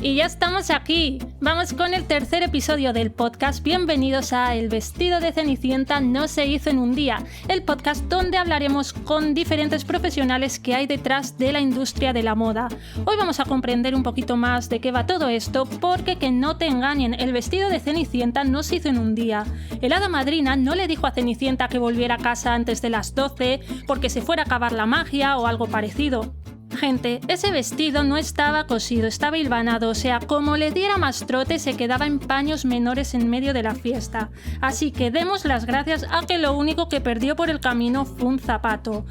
Y ya estamos aquí. Vamos con el tercer episodio del podcast. Bienvenidos a El vestido de Cenicienta no se hizo en un día, el podcast donde hablaremos con diferentes profesionales que hay detrás de la industria de la moda. Hoy vamos a comprender un poquito más de qué va todo esto, porque que no te engañen, el vestido de Cenicienta no se hizo en un día. El hada madrina no le dijo a Cenicienta que volviera a casa antes de las 12 porque se fuera a acabar la magia o algo parecido. Gente, ese vestido no estaba cosido, estaba hilvanado, o sea, como le diera más trote se quedaba en paños menores en medio de la fiesta. Así que demos las gracias a que lo único que perdió por el camino fue un zapato.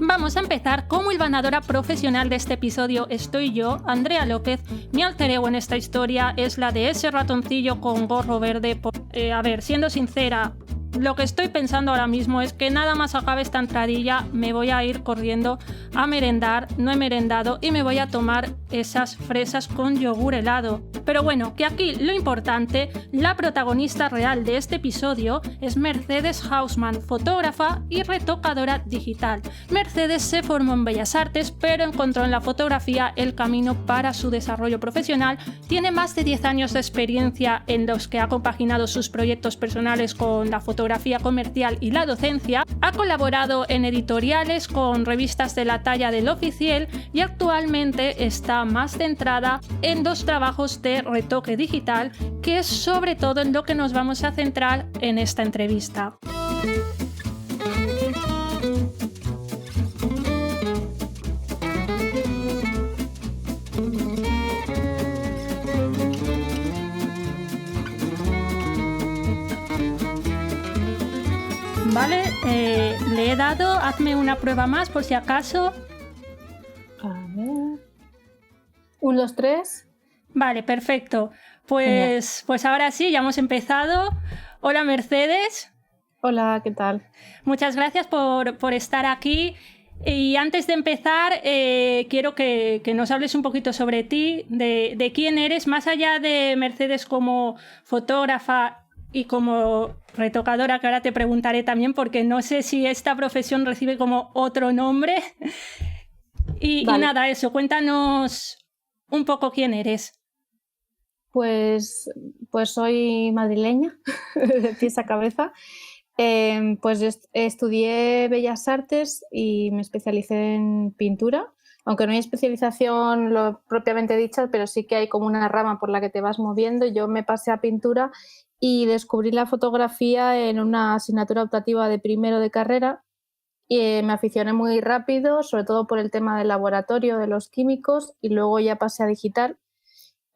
Vamos a empezar. Como hilvanadora profesional de este episodio estoy yo, Andrea López. Mi alter ego en esta historia es la de ese ratoncillo con gorro verde. Siendo sincera, lo que estoy pensando ahora mismo es que nada más acabe esta entradilla me voy a ir corriendo a merendar, no he merendado y me voy a tomar esas fresas con yogur helado. Pero bueno, que aquí lo importante, la protagonista real de este episodio es Mercedes Hausmann, fotógrafa y retocadora digital. Mercedes se formó en Bellas Artes, pero encontró en la fotografía el camino para su desarrollo profesional. Tiene más de 10 años de experiencia en los que ha compaginado sus proyectos personales con la fotografía comercial y la docencia. Ha colaborado en editoriales con revistas de la talla del Oficial y actualmente está más centrada en 2 trabajos de retoque digital, que es sobre todo en lo que nos vamos a centrar en esta entrevista. Vale, le he dado, hazme una prueba más por si acaso. A ver. 1, 2, 3. Vale, perfecto. Pues ahora sí, ya hemos empezado. Hola Mercedes. Hola, ¿qué tal? Muchas gracias por estar aquí. Y antes de empezar, quiero que nos hables un poquito sobre ti, de quién eres, más allá de Mercedes como fotógrafa y como retocadora, que ahora te preguntaré también, porque no sé si esta profesión recibe como otro nombre. Y nada, eso, cuéntanos un poco quién eres. Pues soy madrileña, de pies a cabeza. Estudié Bellas Artes y me especialicé en pintura, aunque no hay especialización propiamente dicha, pero sí que hay como una rama por la que te vas moviendo. Yo me pasé a pintura y descubrí la fotografía en una asignatura optativa de primero de carrera y me aficioné muy rápido, sobre todo por el tema del laboratorio, de los químicos, y luego ya pasé a digital.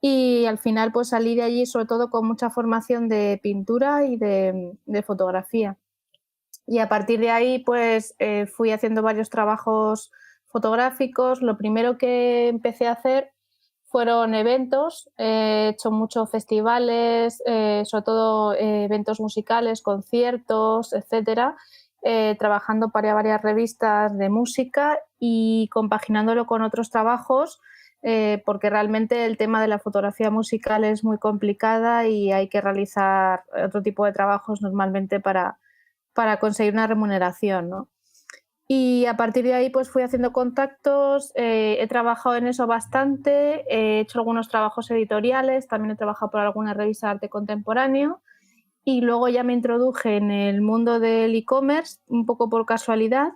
Y al final pues salí de allí sobre todo con mucha formación de pintura y de fotografía. Y a partir de ahí pues fui haciendo varios trabajos fotográficos. Lo primero que empecé a hacer fueron eventos. He hecho muchos festivales, sobre todo eventos musicales, conciertos, etcétera, trabajando para varias revistas de música y compaginándolo con otros trabajos. Porque realmente el tema de la fotografía musical es muy complicada y hay que realizar otro tipo de trabajos normalmente para conseguir una remuneración, ¿no? Y a partir de ahí pues fui haciendo contactos, he trabajado en eso bastante, he hecho algunos trabajos editoriales, también he trabajado por alguna revista de arte contemporáneo y luego ya me introduje en el mundo del e-commerce un poco por casualidad,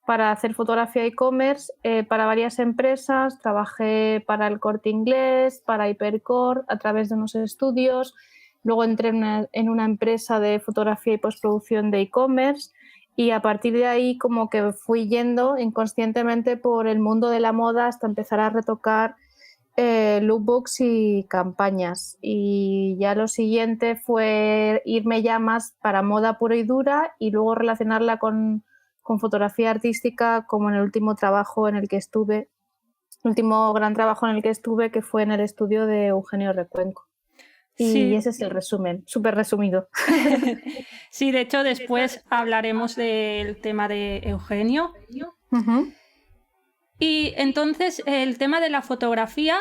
para hacer fotografía e-commerce para varias empresas. Trabajé para el Corte Inglés, para Hipercor, a través de unos estudios. Luego entré en una empresa de fotografía y postproducción de e-commerce y a partir de ahí como que fui yendo inconscientemente por el mundo de la moda hasta empezar a retocar lookbooks y campañas. Y ya lo siguiente fue irme ya más para moda pura y dura y luego relacionarla con fotografía artística, como en el último trabajo en el que estuve, el último gran trabajo en el que estuve, que fue en el estudio de Eugenio Recuenco. Y sí, ese es el resumen, súper resumido. Sí, de hecho después hablaremos del tema de Eugenio. Uh-huh. Y entonces el tema de la fotografía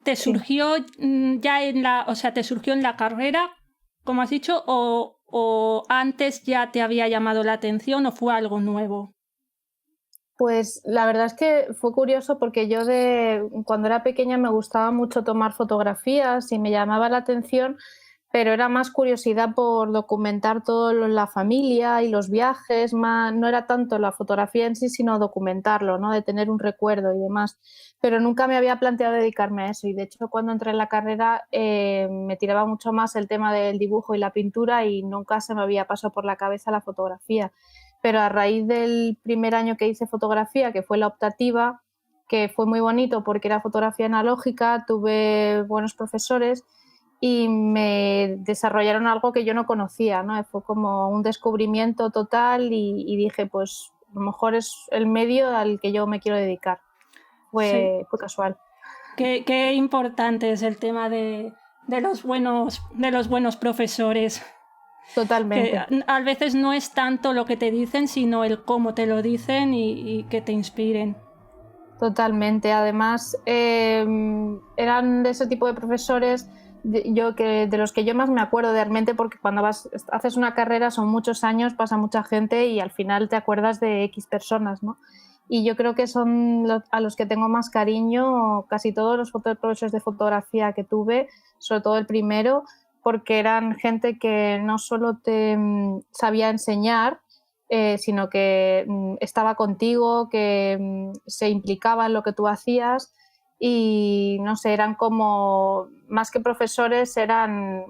te surgió ya te surgió en la carrera, como has dicho, o antes ya te había llamado la atención o fue algo nuevo. Pues la verdad es que fue curioso porque yo cuando era pequeña me gustaba mucho tomar fotografías y me llamaba la atención, pero era más curiosidad por documentar la familia y los viajes, no era tanto la fotografía en sí, sino documentarlo, ¿no? De tener un recuerdo y demás. Pero nunca me había planteado dedicarme a eso y de hecho cuando entré en la carrera me tiraba mucho más el tema del dibujo y la pintura y nunca se me había pasado por la cabeza la fotografía. Pero a raíz del primer año que hice fotografía, que fue la optativa, que fue muy bonito porque era fotografía analógica, tuve buenos profesores y me desarrollaron algo que yo no conocía, ¿no? Fue como un descubrimiento total y dije, pues a lo mejor es el medio al que yo me quiero dedicar. Fue casual. Qué importante es el tema de los buenos profesores. Totalmente. Que a veces no es tanto lo que te dicen, sino el cómo te lo dicen y que te inspiren. Totalmente. Además, eran de ese tipo de profesores de los que yo más me acuerdo realmente, porque cuando haces una carrera son muchos años, pasa mucha gente y al final te acuerdas de X personas, ¿no? Y yo creo que son a los que tengo más cariño, casi todos los profesores de fotografía que tuve, sobre todo el primero, porque eran gente que no solo te sabía enseñar, sino que estaba contigo, que se implicaba en lo que tú hacías y no sé, eran como, más que profesores, eran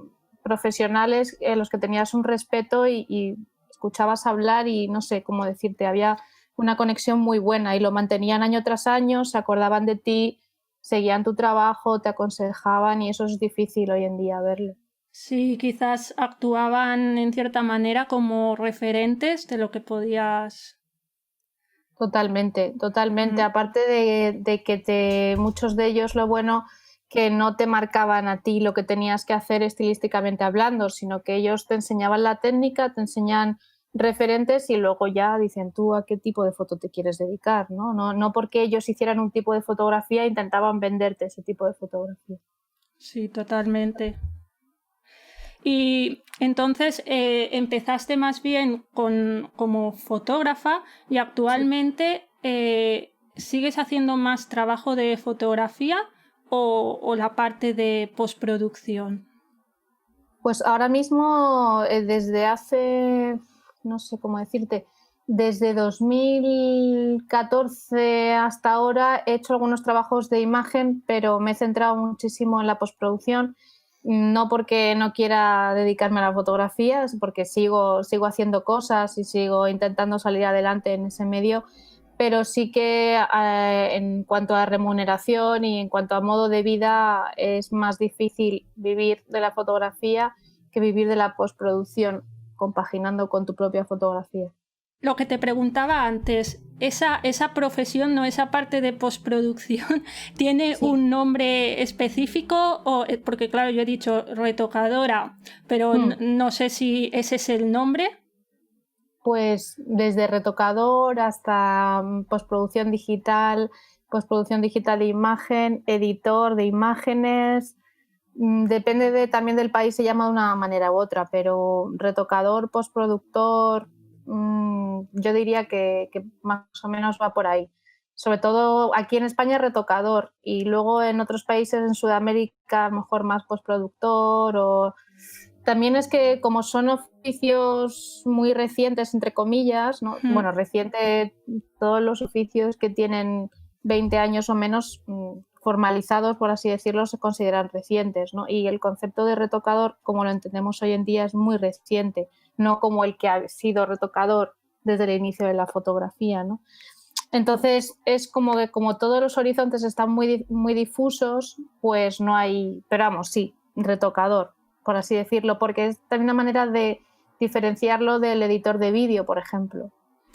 profesionales en los que tenías un respeto y escuchabas hablar y no sé cómo decirte, había una conexión muy buena y lo mantenían año tras año, se acordaban de ti, seguían tu trabajo, te aconsejaban y eso es difícil hoy en día verlo. Sí, quizás actuaban en cierta manera como referentes de lo que podías... Totalmente, totalmente. Aparte de que muchos de ellos, lo bueno, que no te marcaban a ti lo que tenías que hacer estilísticamente hablando, sino que ellos te enseñaban la técnica, te enseñan referentes y luego ya dicen tú a qué tipo de foto te quieres dedicar, ¿no? No porque ellos hicieran un tipo de fotografía, intentaban venderte ese tipo de fotografía. Sí, totalmente. Y entonces empezaste más bien como fotógrafa y actualmente ¿sigues haciendo más trabajo de fotografía o la parte de postproducción? Pues ahora mismo, desde hace, no sé cómo decirte, desde 2014 hasta ahora he hecho algunos trabajos de imagen, pero me he centrado muchísimo en la postproducción, no porque no quiera dedicarme a la fotografía, es porque sigo haciendo cosas y sigo intentando salir adelante en ese medio, pero sí que en cuanto a remuneración y en cuanto a modo de vida es más difícil vivir de la fotografía que vivir de la postproducción, compaginando con tu propia fotografía. Lo que te preguntaba antes, esa profesión, no esa parte de postproducción, ¿tiene un nombre específico? Porque claro, yo he dicho retocadora, pero no sé si ese es el nombre. Pues desde retocador hasta postproducción digital de imagen, editor de imágenes. Depende también del país, se llama de una manera u otra, pero retocador, postproductor, yo diría que más o menos va por ahí. Sobre todo aquí en España retocador y luego en otros países, en Sudamérica, a lo mejor más postproductor o... También es que como son oficios muy recientes, entre comillas, ¿no? Bueno, reciente, todos los oficios que tienen 20 años o menos formalizados, por así decirlo, se consideran recientes, ¿no? Y el concepto de retocador, como lo entendemos hoy en día, es muy reciente, no como el que ha sido retocador desde el inicio de la fotografía, ¿no? Entonces es como que como todos los horizontes están muy, muy difusos, pues no hay, pero vamos, sí, retocador, por así decirlo, porque es también una manera de diferenciarlo del editor de vídeo, por ejemplo.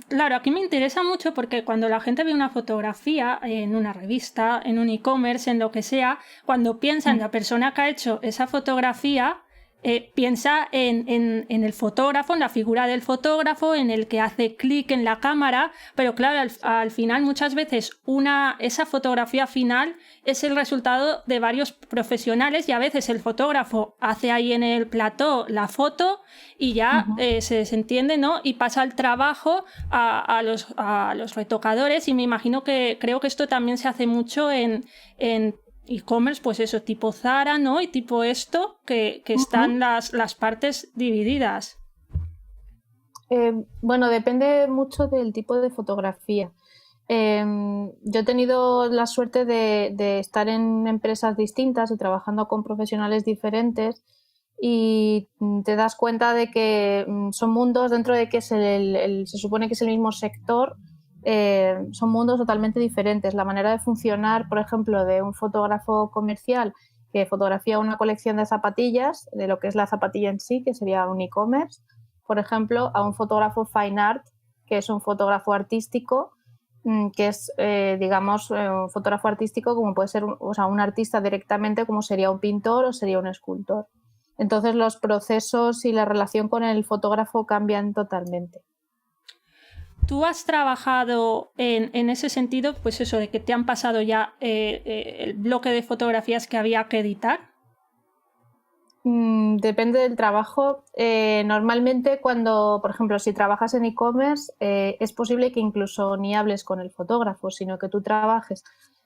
Claro, aquí me interesa mucho porque cuando la gente ve una fotografía en una revista, en un e-commerce, en lo que sea, cuando piensa en la persona que ha hecho esa fotografía, piensa en el fotógrafo, en la figura del fotógrafo, en el que hace clic en la cámara, pero claro, al final muchas veces esa fotografía final es el resultado de varios profesionales y a veces el fotógrafo hace ahí en el plató la foto y ya se desentiende, ¿no? Y pasa el trabajo a los retocadores y me imagino creo que esto también se hace mucho en e-commerce, pues eso, tipo Zara, ¿no? Y tipo esto, que están las partes divididas. Bueno, depende mucho del tipo de fotografía. Yo he tenido la suerte de estar en empresas distintas y trabajando con profesionales diferentes y te das cuenta de que son mundos dentro de que se supone que es el mismo sector. Son mundos totalmente diferentes. La manera de funcionar, por ejemplo, de un fotógrafo comercial que fotografía una colección de zapatillas, de lo que es la zapatilla en sí, que sería un e-commerce, por ejemplo, a un fotógrafo fine art, que es un fotógrafo artístico, que es, un fotógrafo artístico como puede ser un artista directamente, como sería un pintor o sería un escultor. Entonces los procesos y la relación con el fotógrafo cambian totalmente. ¿Tú has trabajado en ese sentido, pues eso, de que te han pasado ya el bloque de fotografías que había que editar? Depende del trabajo. Normalmente cuando, por ejemplo, si trabajas en e-commerce, es posible que incluso ni hables con el fotógrafo, sino que tú trabajes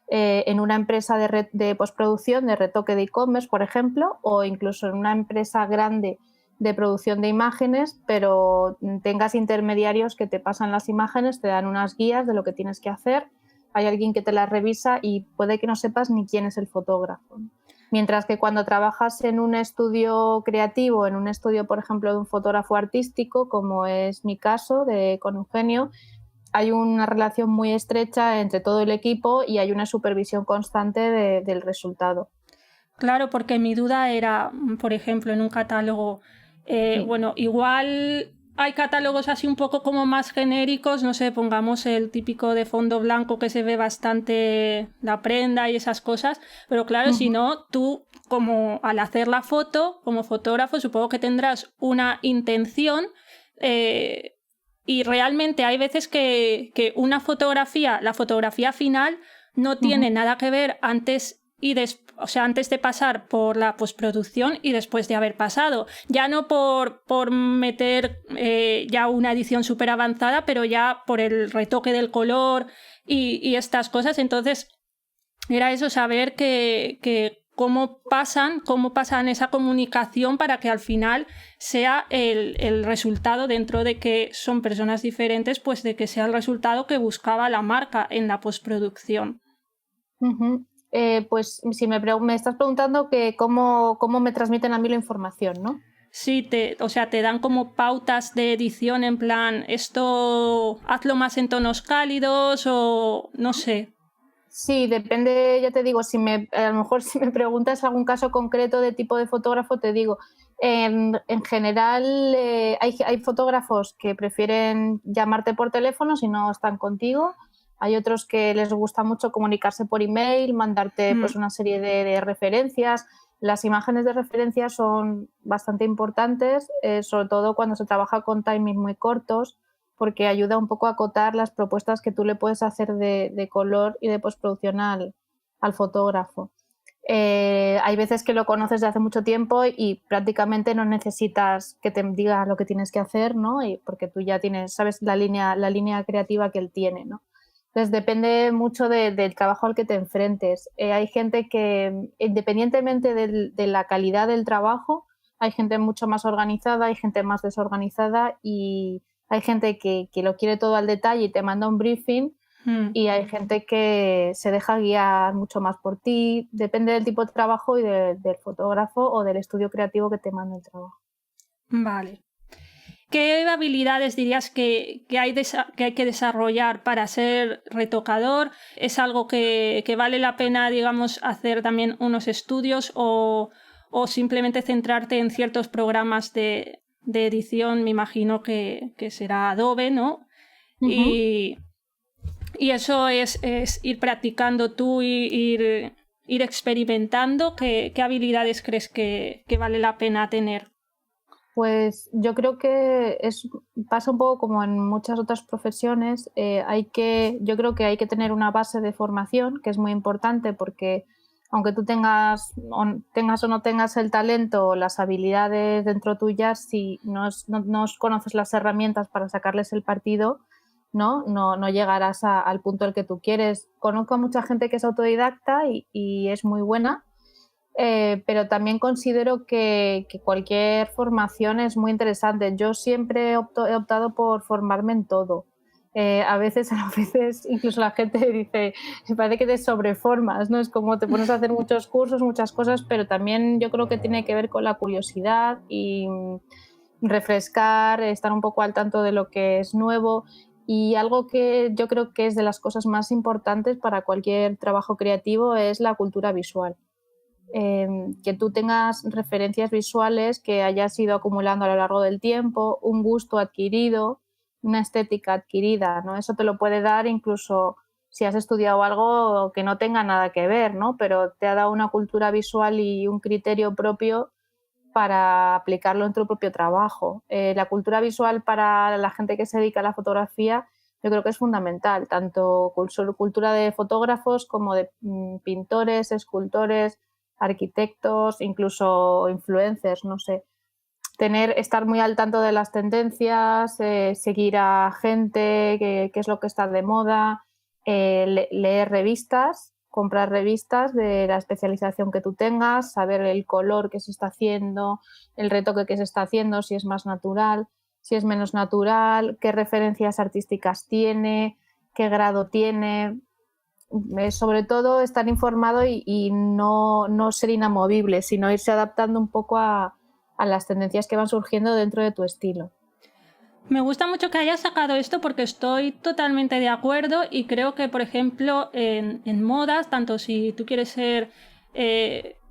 en una empresa de postproducción, de retoque de e-commerce, por ejemplo, o incluso en una empresa grande de producción de imágenes, pero tengas intermediarios que te pasan las imágenes, te dan unas guías de lo que tienes que hacer, hay alguien que te las revisa y puede que no sepas ni quién es el fotógrafo. Mientras que cuando trabajas en un estudio creativo, en un estudio, por ejemplo, de un fotógrafo artístico, como es mi caso con Eugenio, hay una relación muy estrecha entre todo el equipo y hay una supervisión constante del resultado. Claro, porque mi duda era, por ejemplo, en un catálogo, sí. Bueno, igual hay catálogos así un poco como más genéricos, no sé, pongamos el típico de fondo blanco que se ve bastante la prenda y esas cosas, pero claro, si no, tú como al hacer la foto, como fotógrafo, supongo que tendrás una intención y realmente hay veces que una fotografía, la fotografía final, no tiene nada que ver antes de pasar por la postproducción y después de haber pasado. Ya no por meter ya una edición súper avanzada, pero ya por el retoque del color y estas cosas. Entonces, era eso, saber que cómo pasan esa comunicación para que al final sea el resultado, dentro de que son personas diferentes, pues de que sea el resultado que buscaba la marca en la postproducción. Pues si me estás preguntando que cómo me transmiten a mí la información, ¿no? Sí, te dan como pautas de edición en plan, esto hazlo más en tonos cálidos o no sé. Sí, depende, ya te digo, a lo mejor si me preguntas algún caso concreto de tipo de fotógrafo, te digo, en general hay fotógrafos que prefieren llamarte por teléfono si no están contigo. Hay otros que les gusta mucho comunicarse por email, mandarte pues una serie de referencias. Las imágenes de referencia son bastante importantes, sobre todo cuando se trabaja con timings muy cortos, porque ayuda un poco a acotar las propuestas que tú le puedes hacer de color y de postproducción al fotógrafo. Hay veces que lo conoces de hace mucho tiempo y prácticamente no necesitas que te diga lo que tienes que hacer, ¿no? Porque tú ya sabes la línea creativa que él tiene, ¿no? Entonces depende mucho del trabajo al que te enfrentes. Hay gente que, independientemente de la calidad del trabajo, hay gente mucho más organizada, hay gente más desorganizada y hay gente que lo quiere todo al detalle y te manda un briefing y hay gente que se deja guiar mucho más por ti. Depende del tipo de trabajo y del fotógrafo o del estudio creativo que te manda el trabajo. Vale. ¿Qué habilidades dirías que hay que desarrollar para ser retocador? ¿Es algo que vale la pena, digamos, hacer también unos estudios o simplemente centrarte en ciertos programas de edición? Me imagino que será Adobe, ¿no? Y eso es ir practicando tú y ir ir experimentando, ¿qué habilidades crees que vale la pena tener? Pues yo creo que pasa un poco como en muchas otras profesiones. Yo creo que hay que tener una base de formación, que es muy importante porque aunque tú tengas o no tengas el talento o las habilidades dentro tuyas, si no conoces las herramientas para sacarles el partido, no llegarás al punto al que tú quieres. Conozco a mucha gente que es autodidacta y es muy buena. Pero también considero que cualquier formación es muy interesante. Yo siempre he optado por formarme en todo. A veces incluso la gente dice, me parece que te sobreformas, ¿no? Es como te pones a hacer muchos cursos, muchas cosas, pero también yo creo que tiene que ver con la curiosidad y refrescar, estar un poco al tanto de lo que es nuevo. Y algo que yo creo que es de las cosas más importantes para cualquier trabajo creativo es la cultura visual. Que tú tengas referencias visuales que hayas ido acumulando a lo largo del tiempo, un gusto adquirido, una estética adquirida, ¿no? Eso te lo puede dar incluso si has estudiado algo que no tenga nada que ver, ¿no? Pero te ha dado una cultura visual y un criterio propio para aplicarlo en tu propio trabajo. La cultura visual para la gente que se dedica a la fotografía yo creo que es fundamental, tanto cultura de fotógrafos como de pintores, escultores, arquitectos, incluso influencers, no sé. Estar muy al tanto de las tendencias, seguir a gente, qué es lo que está de moda, leer revistas, comprar revistas de la especialización que tú tengas, saber el color que se está haciendo, el retoque que se está haciendo, si es más natural, si es menos natural, qué referencias artísticas tiene, qué grado tiene. Sobre todo estar informado y no ser inamovible, sino irse adaptando un poco a las tendencias que van surgiendo dentro de tu estilo. Me gusta mucho que hayas sacado esto porque estoy totalmente de acuerdo y creo que, por ejemplo, en modas, tanto si tú quieres ser,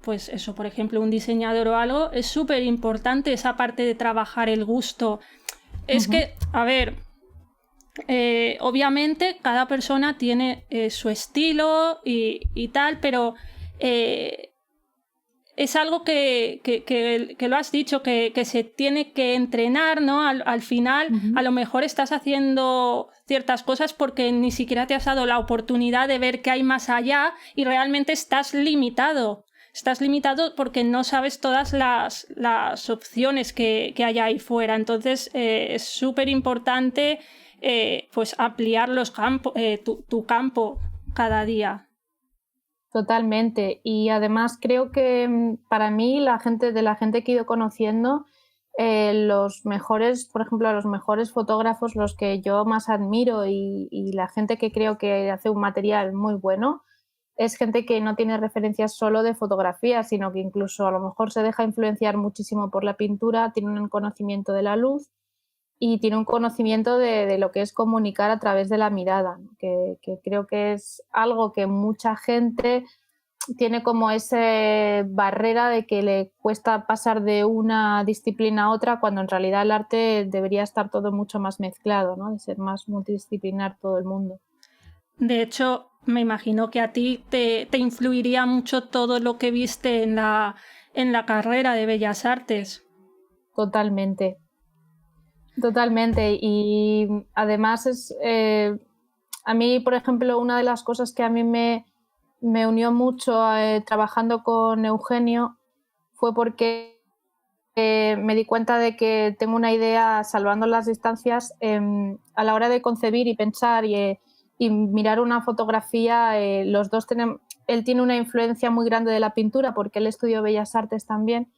pues eso, por ejemplo, un diseñador o algo, es súper importante esa parte de trabajar el gusto. Es que, a ver, obviamente cada persona tiene su estilo y tal, pero es algo que lo has dicho, que se tiene que entrenar, ¿no? Al final, a lo mejor estás haciendo ciertas cosas porque ni siquiera te has dado la oportunidad de ver qué hay más allá y realmente estás limitado. Estás limitado porque no sabes todas las opciones que hay ahí fuera. Entonces, es súper importante pues ampliar tu campo cada día. Totalmente. Y además creo que para mí, de la gente que he ido conociendo, los mejores, por ejemplo, los mejores fotógrafos, los que yo más admiro y la gente que creo que hace un material muy bueno, es gente que no tiene referencias solo de fotografía, sino que incluso a lo mejor se deja influenciar muchísimo por la pintura, tiene un conocimiento de la luz y tiene un conocimiento de lo que es comunicar a través de la mirada, ¿no? Que creo que es algo que mucha gente tiene como esa barrera de que le cuesta pasar de una disciplina a otra, cuando en realidad el arte debería estar todo mucho más mezclado, ¿no? De ser más multidisciplinar todo el mundo. De hecho, me imagino que a ti te influiría mucho todo lo que viste en la carrera de Bellas Artes. Totalmente. Totalmente. Y además a mí, por ejemplo, una de las cosas que a mí me unió mucho trabajando con Eugenio fue porque me di cuenta de que tengo una idea, salvando las distancias, a la hora de concebir y pensar y mirar una fotografía, los dos él tiene una influencia muy grande de la pintura porque él estudió Bellas Artes también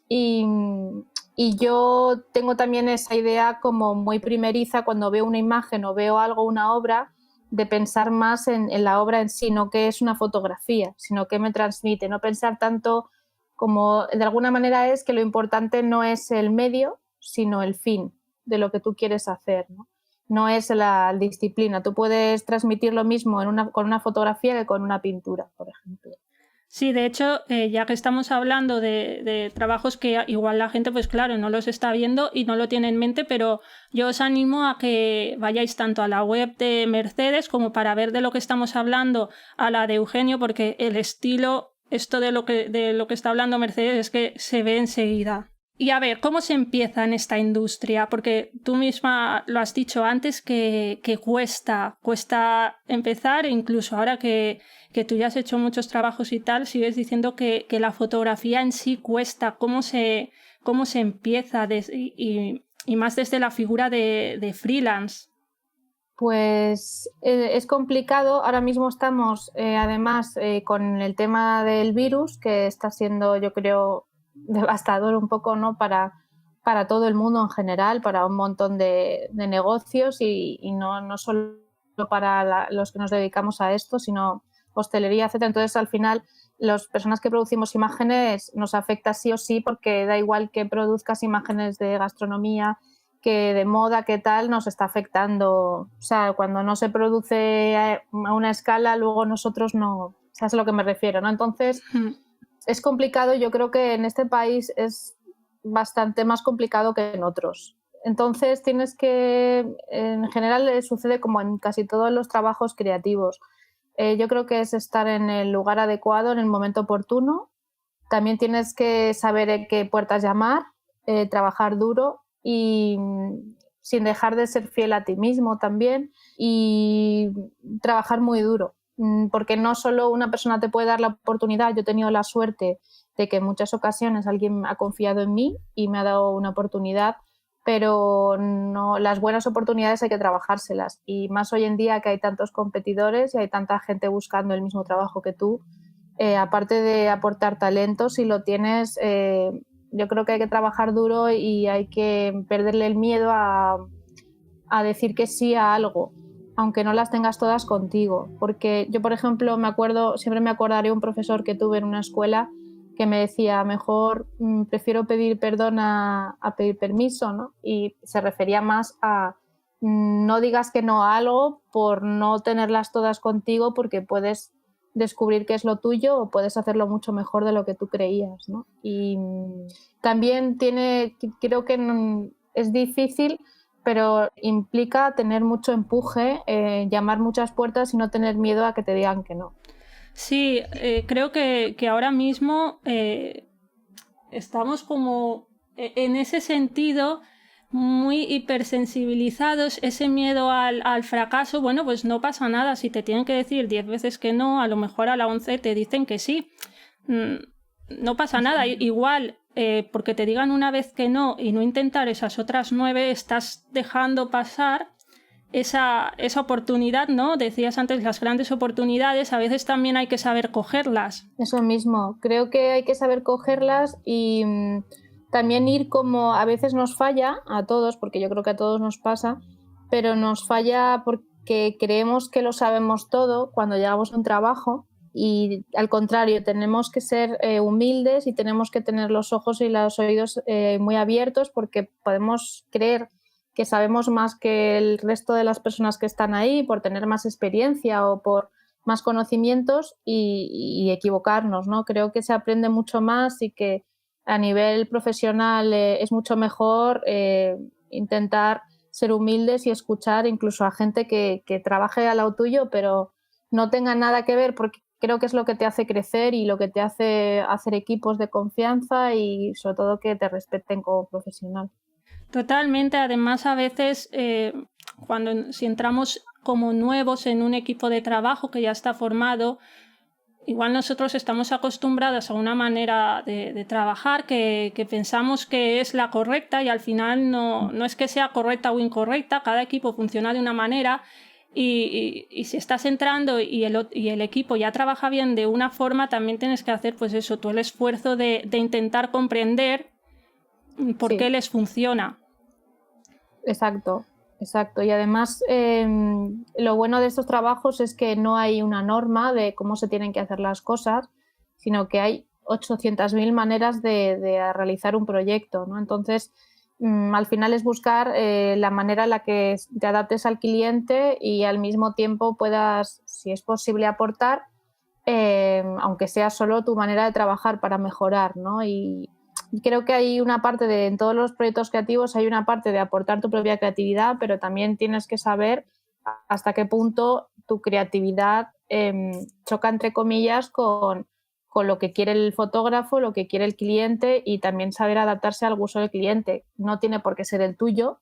y yo tengo también esa idea como muy primeriza cuando veo una imagen o veo algo, una obra, de pensar más en la obra en sí, no que es una fotografía, sino que me transmite, no pensar tanto como de alguna manera es que lo importante no es el medio, sino el fin de lo que tú quieres hacer, ¿no? No es la disciplina. Tú puedes transmitir lo mismo con una fotografía que con una pintura, por ejemplo. Sí, de hecho, ya que estamos hablando de trabajos que igual la gente, pues claro, no los está viendo y no lo tiene en mente, pero yo os animo a que vayáis tanto a la web de Mercedes como para ver de lo que estamos hablando a la de Eugenio, porque el estilo, esto de lo que está hablando Mercedes es que se ve enseguida. Y a ver, ¿cómo se empieza en esta industria? Porque tú misma lo has dicho antes que cuesta empezar, e incluso ahora que tú ya has hecho muchos trabajos y tal, sigues diciendo que la fotografía en sí cuesta. ¿Cómo se empieza? Y más desde la figura de freelance. Pues es complicado. Ahora mismo estamos, además, con el tema del virus, que está siendo, yo creo, devastador un poco, ¿no? Para todo el mundo en general, para un montón de negocios y no solo para los que nos dedicamos a esto, sino hostelería, etcétera. Entonces, al final, las personas que producimos imágenes nos afecta sí o sí, porque da igual que produzcas imágenes de gastronomía, que de moda, que tal, nos está afectando. O sea, cuando no se produce a una escala, luego nosotros no... ¿Sabes a lo que me refiero, no? Entonces, es complicado. Yo creo que en este país es bastante más complicado que en otros. Entonces, tienes que... En general, sucede como en casi todos los trabajos creativos. Yo creo que es estar en el lugar adecuado, en el momento oportuno. También tienes que saber qué puertas llamar, trabajar duro y sin dejar de ser fiel a ti mismo también, y trabajar muy duro, porque no solo una persona te puede dar la oportunidad. Yo he tenido la suerte de que en muchas ocasiones alguien ha confiado en mí y me ha dado una oportunidad, pero no, las buenas oportunidades hay que trabajárselas, y más hoy en día que hay tantos competidores y hay tanta gente buscando el mismo trabajo que tú. Aparte de aportar talento, si lo tienes, yo creo que hay que trabajar duro y hay que perderle el miedo a decir que sí a algo, aunque no las tengas todas contigo. Porque yo, por ejemplo, siempre me acordaré un profesor que tuve en una escuela que me decía, mejor prefiero pedir perdón a pedir permiso, ¿no? Y se refería más a no digas que no a algo por no tenerlas todas contigo, porque puedes descubrir qué es lo tuyo o puedes hacerlo mucho mejor de lo que tú creías, ¿no? Y también creo que es difícil, pero implica tener mucho empuje, llamar muchas puertas y no tener miedo a que te digan que no. Sí, creo que ahora mismo estamos como en ese sentido muy hipersensibilizados. Ese miedo al fracaso, bueno, pues no pasa nada. Si te tienen que decir 10 veces que no, a lo mejor a la 11 te dicen que sí. No pasa nada. Igual, porque te digan una vez que no y no intentar esas otras 9, estás dejando pasar esa oportunidad, ¿no? Decías antes, las grandes oportunidades, a veces también hay que saber cogerlas. Eso mismo, creo que hay que saber cogerlas y también ir, como a veces nos falla a todos, porque yo creo que a todos nos pasa, pero nos falla porque creemos que lo sabemos todo cuando llegamos a un trabajo, y al contrario, tenemos que ser humildes y tenemos que tener los ojos y los oídos muy abiertos, porque podemos creer que sabemos más que el resto de las personas que están ahí por tener más experiencia o por más conocimientos y equivocarnos, ¿no? Creo que se aprende mucho más y que a nivel profesional es mucho mejor intentar ser humildes y escuchar incluso a gente que trabaje al lado tuyo, pero no tenga nada que ver, porque creo que es lo que te hace crecer y lo que te hace hacer equipos de confianza y sobre todo que te respeten como profesional. Totalmente. Además, a veces si entramos como nuevos en un equipo de trabajo que ya está formado, igual nosotros estamos acostumbrados a una manera de trabajar que pensamos que es la correcta, y al final no es que sea correcta o incorrecta. Cada equipo funciona de una manera, y si estás entrando y el equipo ya trabaja bien de una forma, también tienes que hacer pues eso, todo el esfuerzo de intentar comprender por qué les funciona. Exacto. Y además lo bueno de estos trabajos es que no hay una norma de cómo se tienen que hacer las cosas, sino que hay 800.000 maneras de realizar un proyecto, ¿no? Entonces, al final es buscar la manera en la que te adaptes al cliente y al mismo tiempo puedas, si es posible, aportar, aunque sea solo tu manera de trabajar para mejorar, ¿no? Y creo que hay una parte en todos los proyectos creativos hay una parte de aportar tu propia creatividad, pero también tienes que saber hasta qué punto tu creatividad choca, entre comillas, con lo que quiere el fotógrafo, lo que quiere el cliente, y también saber adaptarse al gusto del cliente. No tiene por qué ser el tuyo,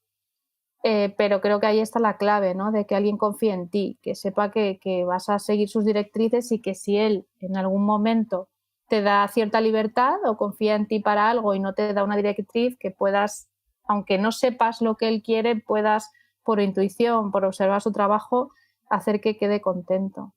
pero creo que ahí está la clave, ¿no? De que alguien confíe en ti, que sepa que vas a seguir sus directrices, y que si él en algún momento te da cierta libertad o confía en ti para algo y no te da una directriz, que puedas, aunque no sepas lo que él quiere, puedas, por intuición, por observar su trabajo, hacer que quede contento.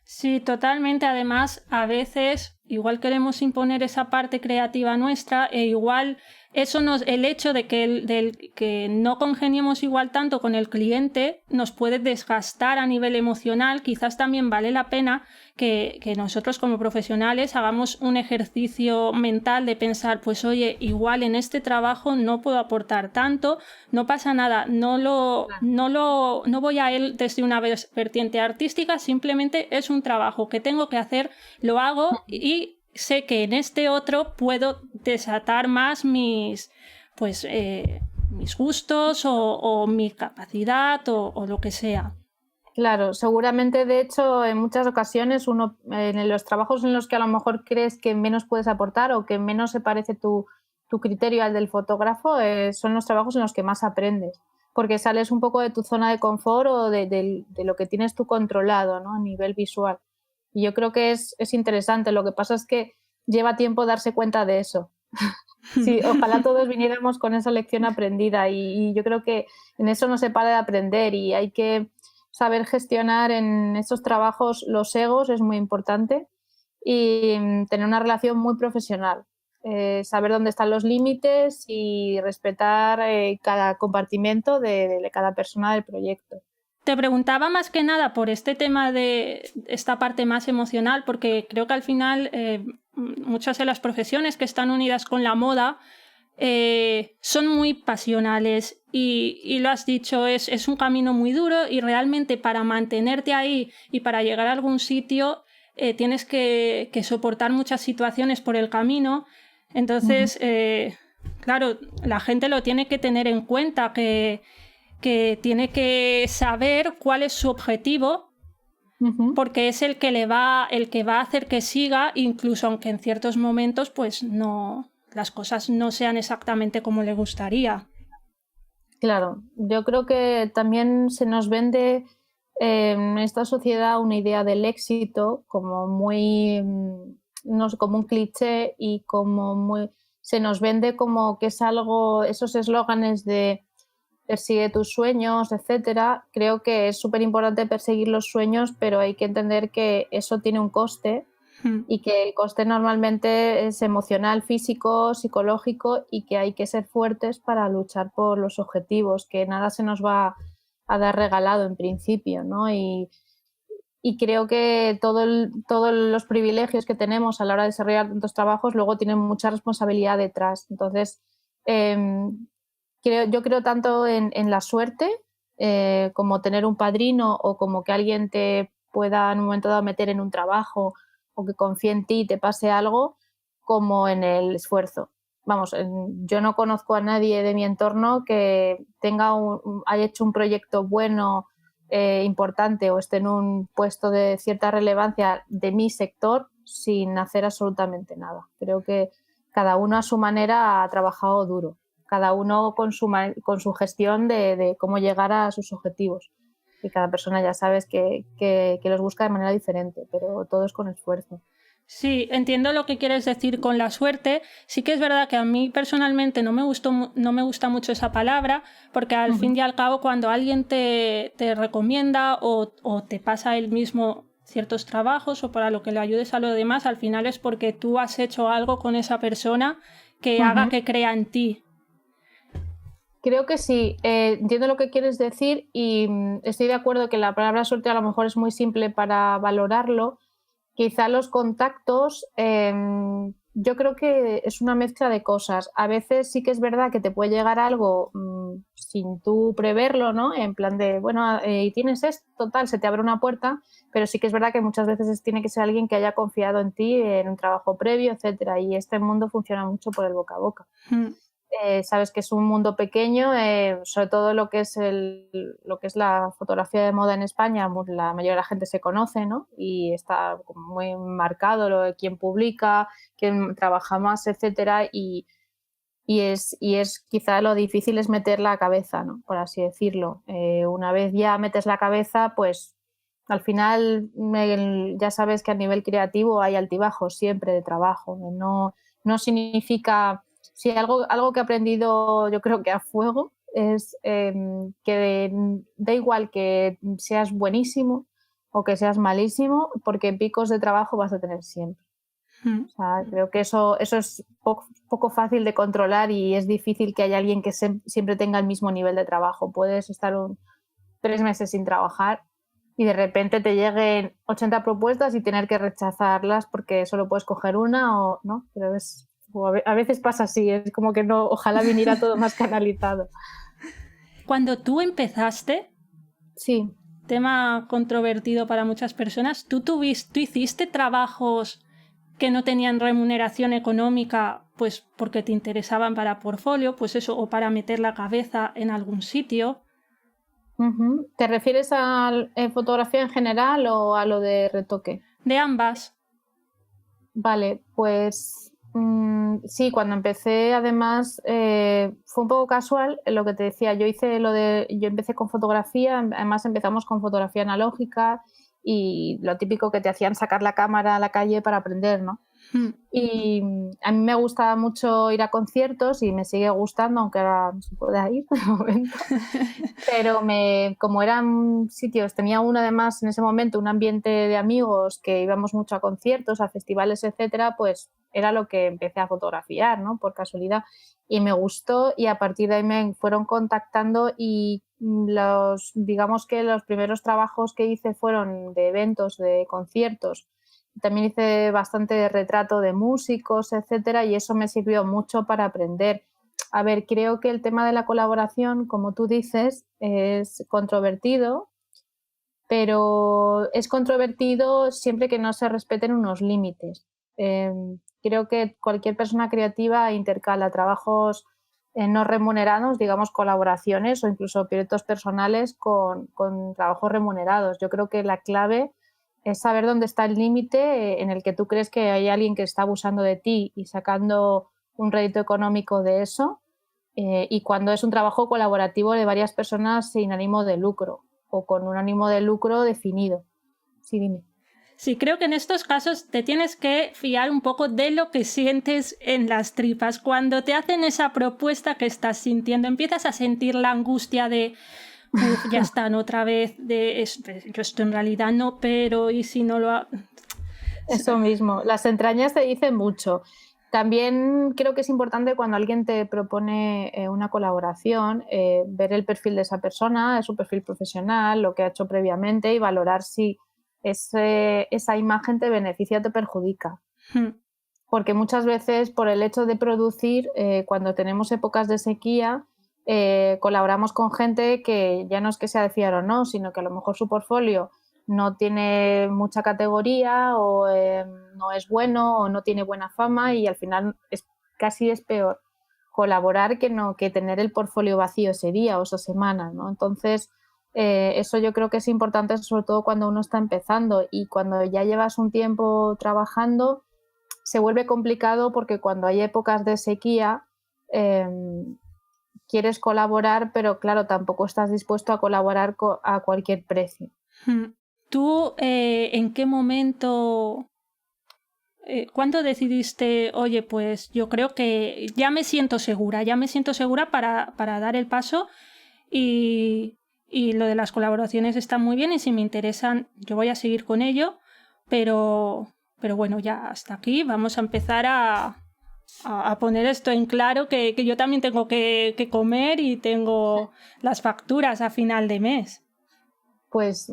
Sí, totalmente. Además, a veces igual queremos imponer esa parte creativa nuestra, e igual el hecho de que no congeniemos igual tanto con el cliente nos puede desgastar a nivel emocional. Quizás también vale la pena que nosotros como profesionales hagamos un ejercicio mental de pensar, pues oye, igual en este trabajo no puedo aportar tanto, no pasa nada, no voy a él desde una vertiente artística, simplemente es un trabajo que tengo que hacer, lo hago y sé que en este otro puedo desatar más mis gustos o mi capacidad o lo que sea. Claro, seguramente, de hecho, en muchas ocasiones uno, en los trabajos en los que a lo mejor crees que menos puedes aportar o que menos se parece tu criterio al del fotógrafo, son los trabajos en los que más aprendes, porque sales un poco de tu zona de confort o de lo que tienes tú controlado, ¿no? A nivel visual. Y yo creo que es interesante. Lo que pasa es que lleva tiempo darse cuenta de eso. Sí, ojalá todos viniéramos con esa lección aprendida, y yo creo que en eso no se para de aprender, y hay que saber gestionar en estos trabajos los egos, es muy importante, y tener una relación muy profesional, saber dónde están los límites y respetar cada compartimento de cada persona del proyecto. Te preguntaba más que nada por este tema de esta parte más emocional, porque creo que al final muchas de las profesiones que están unidas con la moda son muy pasionales, y lo has dicho, es un camino muy duro, y realmente para mantenerte ahí y para llegar a algún sitio tienes que soportar muchas situaciones por el camino. Entonces, claro, la gente lo tiene que tener en cuenta, que tiene que saber cuál es su objetivo, porque es el que va a hacer que siga, incluso aunque en ciertos momentos pues no, las cosas no sean exactamente como le gustaría. Claro, yo creo que también se nos vende en esta sociedad una idea del éxito como muy, no sé, como un cliché, y se nos vende como que es algo, esos eslóganes de persigue tus sueños, etcétera. Creo que es súper importante perseguir los sueños, pero hay que entender que eso tiene un coste, y que el coste normalmente es emocional, físico, psicológico, y que hay que ser fuertes para luchar por los objetivos, que nada se nos va a dar regalado en principio, ¿no? Y creo que todos los privilegios que tenemos a la hora de desarrollar tantos trabajos luego tienen mucha responsabilidad detrás. Entonces, yo creo tanto en la suerte, como tener un padrino, o como que alguien te pueda en un momento dado meter en un trabajo, o que confíe en ti y te pase algo, como en el esfuerzo. Vamos, yo no conozco a nadie de mi entorno que haya hecho un proyecto bueno, importante, o esté en un puesto de cierta relevancia de mi sector sin hacer absolutamente nada. Creo que cada uno a su manera ha trabajado duro, cada uno con su gestión de cómo llegar a sus objetivos. Y cada persona, ya sabes, que los busca de manera diferente, pero todo es con esfuerzo. Sí, entiendo lo que quieres decir con la suerte. Sí que es verdad que a mí personalmente no me gusta mucho esa palabra, porque al fin y al cabo, cuando alguien te recomienda o te pasa él mismo ciertos trabajos o para lo que le ayudes a los demás, al final es porque tú has hecho algo con esa persona que haga que crea en ti. Creo que sí, entiendo lo que quieres decir, y estoy de acuerdo que la palabra suerte a lo mejor es muy simple para valorarlo. Quizá los contactos, yo creo que es una mezcla de cosas. A veces sí que es verdad que te puede llegar algo sin tú preverlo, ¿no? En plan de, bueno, y tienes esto, tal, se te abre una puerta, pero sí que es verdad que muchas veces tiene que ser alguien que haya confiado en ti, en un trabajo previo, etcétera, y este mundo funciona mucho por el boca a boca. Sabes que es un mundo pequeño, sobre todo lo que es la fotografía de moda en España, la mayoría de la gente se conoce, ¿no? Y está muy marcado lo de quién publica, quién trabaja más, etcétera, y es quizá lo difícil es meter la cabeza, ¿no? Por así decirlo. Una vez ya metes la cabeza, pues al final ya sabes que a nivel creativo hay altibajos siempre de trabajo. No significa... Sí, algo que he aprendido yo creo que a fuego es que da igual que seas buenísimo o que seas malísimo, porque picos de trabajo vas a tener siempre. O sea, creo que eso es poco fácil de controlar y es difícil que haya alguien que siempre tenga el mismo nivel de trabajo. Puedes estar 3 meses sin trabajar y de repente te lleguen 80 propuestas y tener que rechazarlas porque solo puedes coger una o no, pero a veces pasa así, es como que no, ojalá viniera todo más canalizado. Cuando tú empezaste, sí, tema controvertido para muchas personas, tú hiciste trabajos que no tenían remuneración económica, pues porque te interesaban para portfolio, pues eso, o para meter la cabeza en algún sitio. ¿Te refieres a fotografía en general o a lo de retoque? De ambas. Vale, pues sí, cuando empecé además fue un poco casual lo que te decía, yo empecé con fotografía, además empezamos con fotografía analógica y lo típico que te hacían sacar la cámara a la calle para aprender, ¿no? Y a mí me gusta mucho ir a conciertos y me sigue gustando, aunque ahora no se puede ir de momento. Pero como eran sitios, tenía uno además en ese momento, un ambiente de amigos que íbamos mucho a conciertos, a festivales, etcétera, pues era lo que empecé a fotografiar, ¿no? Por casualidad. Y me gustó y a partir de ahí me fueron contactando y digamos que los primeros trabajos que hice fueron de eventos, de conciertos. También hice bastante de retrato de músicos, etcétera, y eso me sirvió mucho para aprender. A ver, creo que el tema de la colaboración, como tú dices, es controvertido, pero es controvertido siempre que no se respeten unos límites. Creo que cualquier persona creativa intercala trabajos no remunerados, digamos colaboraciones o incluso proyectos personales con trabajos remunerados. Yo creo que la clave es saber dónde está el límite en el que tú crees que hay alguien que está abusando de ti y sacando un rédito económico de eso, y cuando es un trabajo colaborativo de varias personas sin ánimo de lucro o con un ánimo de lucro definido. Sí, dime. Sí, creo que en estos casos te tienes que fiar un poco de lo que sientes en las tripas. Cuando te hacen esa propuesta que estás sintiendo, empiezas a sentir la angustia de ya están otra vez, yo esto en realidad no, pero ¿y si no lo Eso mismo, las entrañas te dicen mucho. También creo que es importante cuando alguien te propone una colaboración, ver el perfil de esa persona, su perfil profesional, lo que ha hecho previamente y valorar si esa imagen te beneficia o te perjudica. Porque muchas veces por el hecho de producir, cuando tenemos épocas de sequía, colaboramos con gente que ya no es que sea de fiar o no, sino que a lo mejor su portfolio no tiene mucha categoría o no es bueno o no tiene buena fama y al final casi es peor colaborar que tener el portfolio vacío ese día o esa semana, ¿no? Entonces, eso yo creo que es importante, sobre todo cuando uno está empezando y cuando ya llevas un tiempo trabajando, se vuelve complicado porque cuando hay épocas de sequía quieres colaborar, pero claro, tampoco estás dispuesto a colaborar a cualquier precio. ¿Tú en qué momento, cuándo decidiste, oye, pues yo creo que ya me siento segura para dar el paso y lo de las colaboraciones está muy bien y si me interesan yo voy a seguir con ello, pero bueno, ya hasta aquí, vamos a empezar a poner esto en claro que yo también tengo que comer y tengo las facturas a final de mes? Pues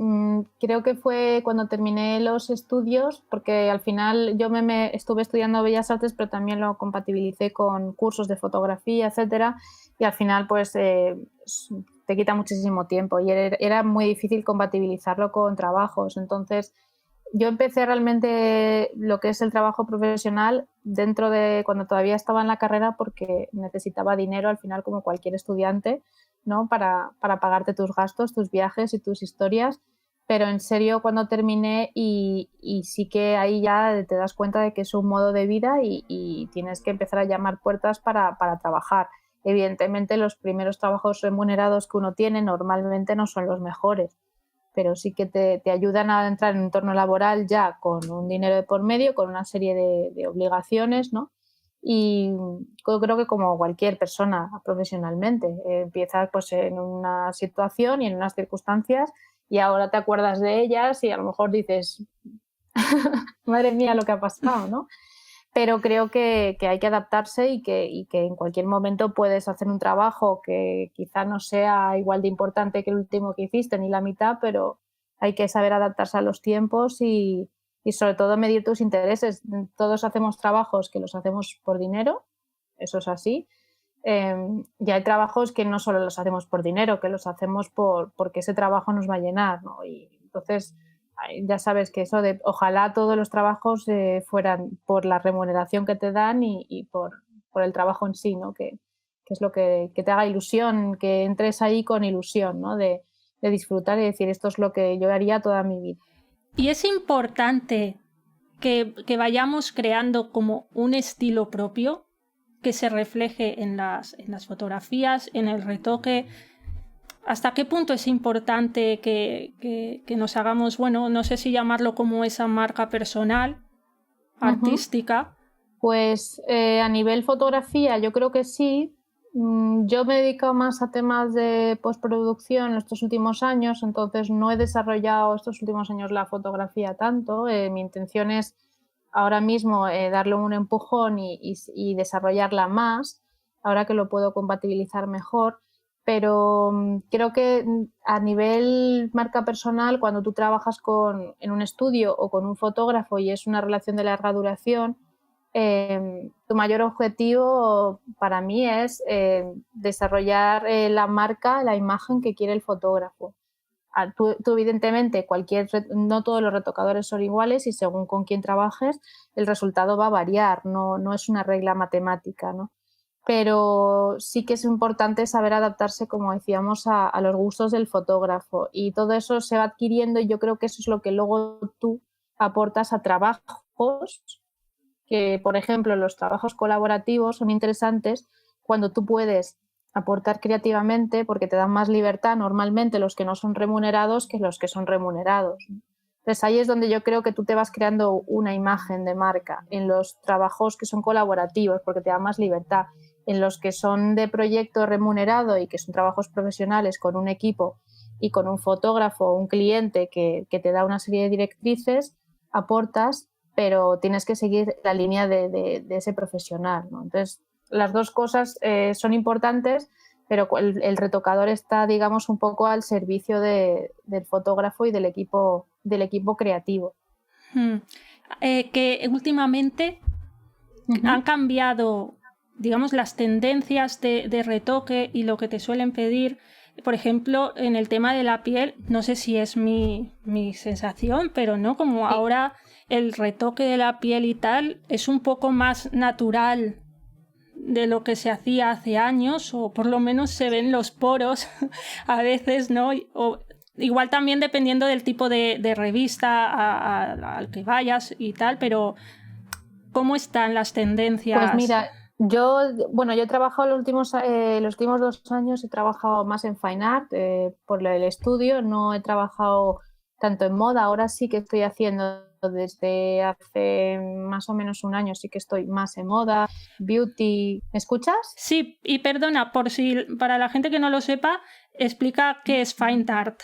creo que fue cuando terminé los estudios, porque al final yo estuve estudiando Bellas Artes, pero también lo compatibilicé con cursos de fotografía, etcétera, y al final pues te quita muchísimo tiempo y era muy difícil compatibilizarlo con trabajos. Entonces, yo empecé realmente lo que es el trabajo profesional dentro de cuando todavía estaba en la carrera porque necesitaba dinero al final como cualquier estudiante, ¿no? Para pagarte tus gastos, tus viajes y tus historias. Pero en serio cuando terminé y sí que ahí ya te das cuenta de que es un modo de vida y tienes que empezar a llamar puertas para trabajar. Evidentemente los primeros trabajos remunerados que uno tiene normalmente no son los mejores, pero sí que te ayudan a entrar en un entorno laboral ya con un dinero de por medio, con una serie de obligaciones, ¿no? Y yo creo que como cualquier persona profesionalmente, empiezas pues en una situación y en unas circunstancias y ahora te acuerdas de ellas y a lo mejor dices, madre mía, lo que ha pasado, ¿no? Pero creo que hay que adaptarse y que en cualquier momento puedes hacer un trabajo que quizá no sea igual de importante que el último que hiciste, ni la mitad, pero hay que saber adaptarse a los tiempos y sobre todo medir tus intereses. Todos hacemos trabajos que los hacemos por dinero, eso es así. Y hay trabajos que no solo los hacemos por dinero, que los hacemos porque ese trabajo nos va a llenar, ¿no? Y entonces ya sabes que eso de ojalá todos los trabajos fueran por la remuneración que te dan y por el trabajo en sí, ¿no? Que es lo que te haga ilusión, que entres ahí con ilusión, ¿no? De disfrutar y decir esto es lo que yo haría toda mi vida. Y es importante que vayamos creando como un estilo propio que se refleje en las fotografías, en el retoque. ¿Hasta qué punto es importante que nos hagamos, bueno, no sé si llamarlo como esa marca personal, artística? Pues a nivel fotografía yo creo que sí. Yo me he dedicado más a temas de postproducción estos últimos años, entonces no he desarrollado estos últimos años la fotografía tanto. Mi intención es ahora mismo darle un empujón y desarrollarla más, ahora que lo puedo compatibilizar mejor. Pero creo que a nivel marca personal, cuando tú trabajas en un estudio o con un fotógrafo y es una relación de larga duración, tu mayor objetivo para mí es desarrollar la marca, la imagen que quiere el fotógrafo. Tú evidentemente, no todos los retocadores son iguales y según con quién trabajes, el resultado va a variar, no es una regla matemática, ¿no? Pero sí que es importante saber adaptarse, como decíamos, a los gustos del fotógrafo y todo eso se va adquiriendo y yo creo que eso es lo que luego tú aportas a trabajos que, por ejemplo, los trabajos colaborativos son interesantes cuando tú puedes aportar creativamente porque te dan más libertad normalmente los que no son remunerados que los que son remunerados. Entonces ahí es donde yo creo que tú te vas creando una imagen de marca en los trabajos que son colaborativos porque te dan más libertad, en los que son de proyecto remunerado y que son trabajos profesionales con un equipo y con un fotógrafo o un cliente que te da una serie de directrices, aportas, pero tienes que seguir la línea de ese profesional, ¿no? Entonces, las dos cosas son importantes, pero el retocador está, digamos, un poco al servicio del fotógrafo y del equipo creativo. Que últimamente han cambiado, digamos, las tendencias de retoque y lo que te suelen pedir. Por ejemplo, en el tema de la piel, no sé si es mi sensación, pero no, como Sí. ahora el retoque de la piel y tal es un poco más natural de lo que se hacía hace años, o por lo menos se ven los poros a veces, ¿no? O, igual también dependiendo del tipo de revista al que vayas y tal, pero ¿cómo están las tendencias? Pues mira, yo he trabajado los últimos 2 años, he trabajado más en Fine Art por el estudio, no he trabajado tanto en moda, ahora sí que estoy haciendo desde hace más o menos un año, sí que estoy más en moda, beauty. ¿Me escuchas? Sí, y perdona, para la gente que no lo sepa, explica qué es Fine Art.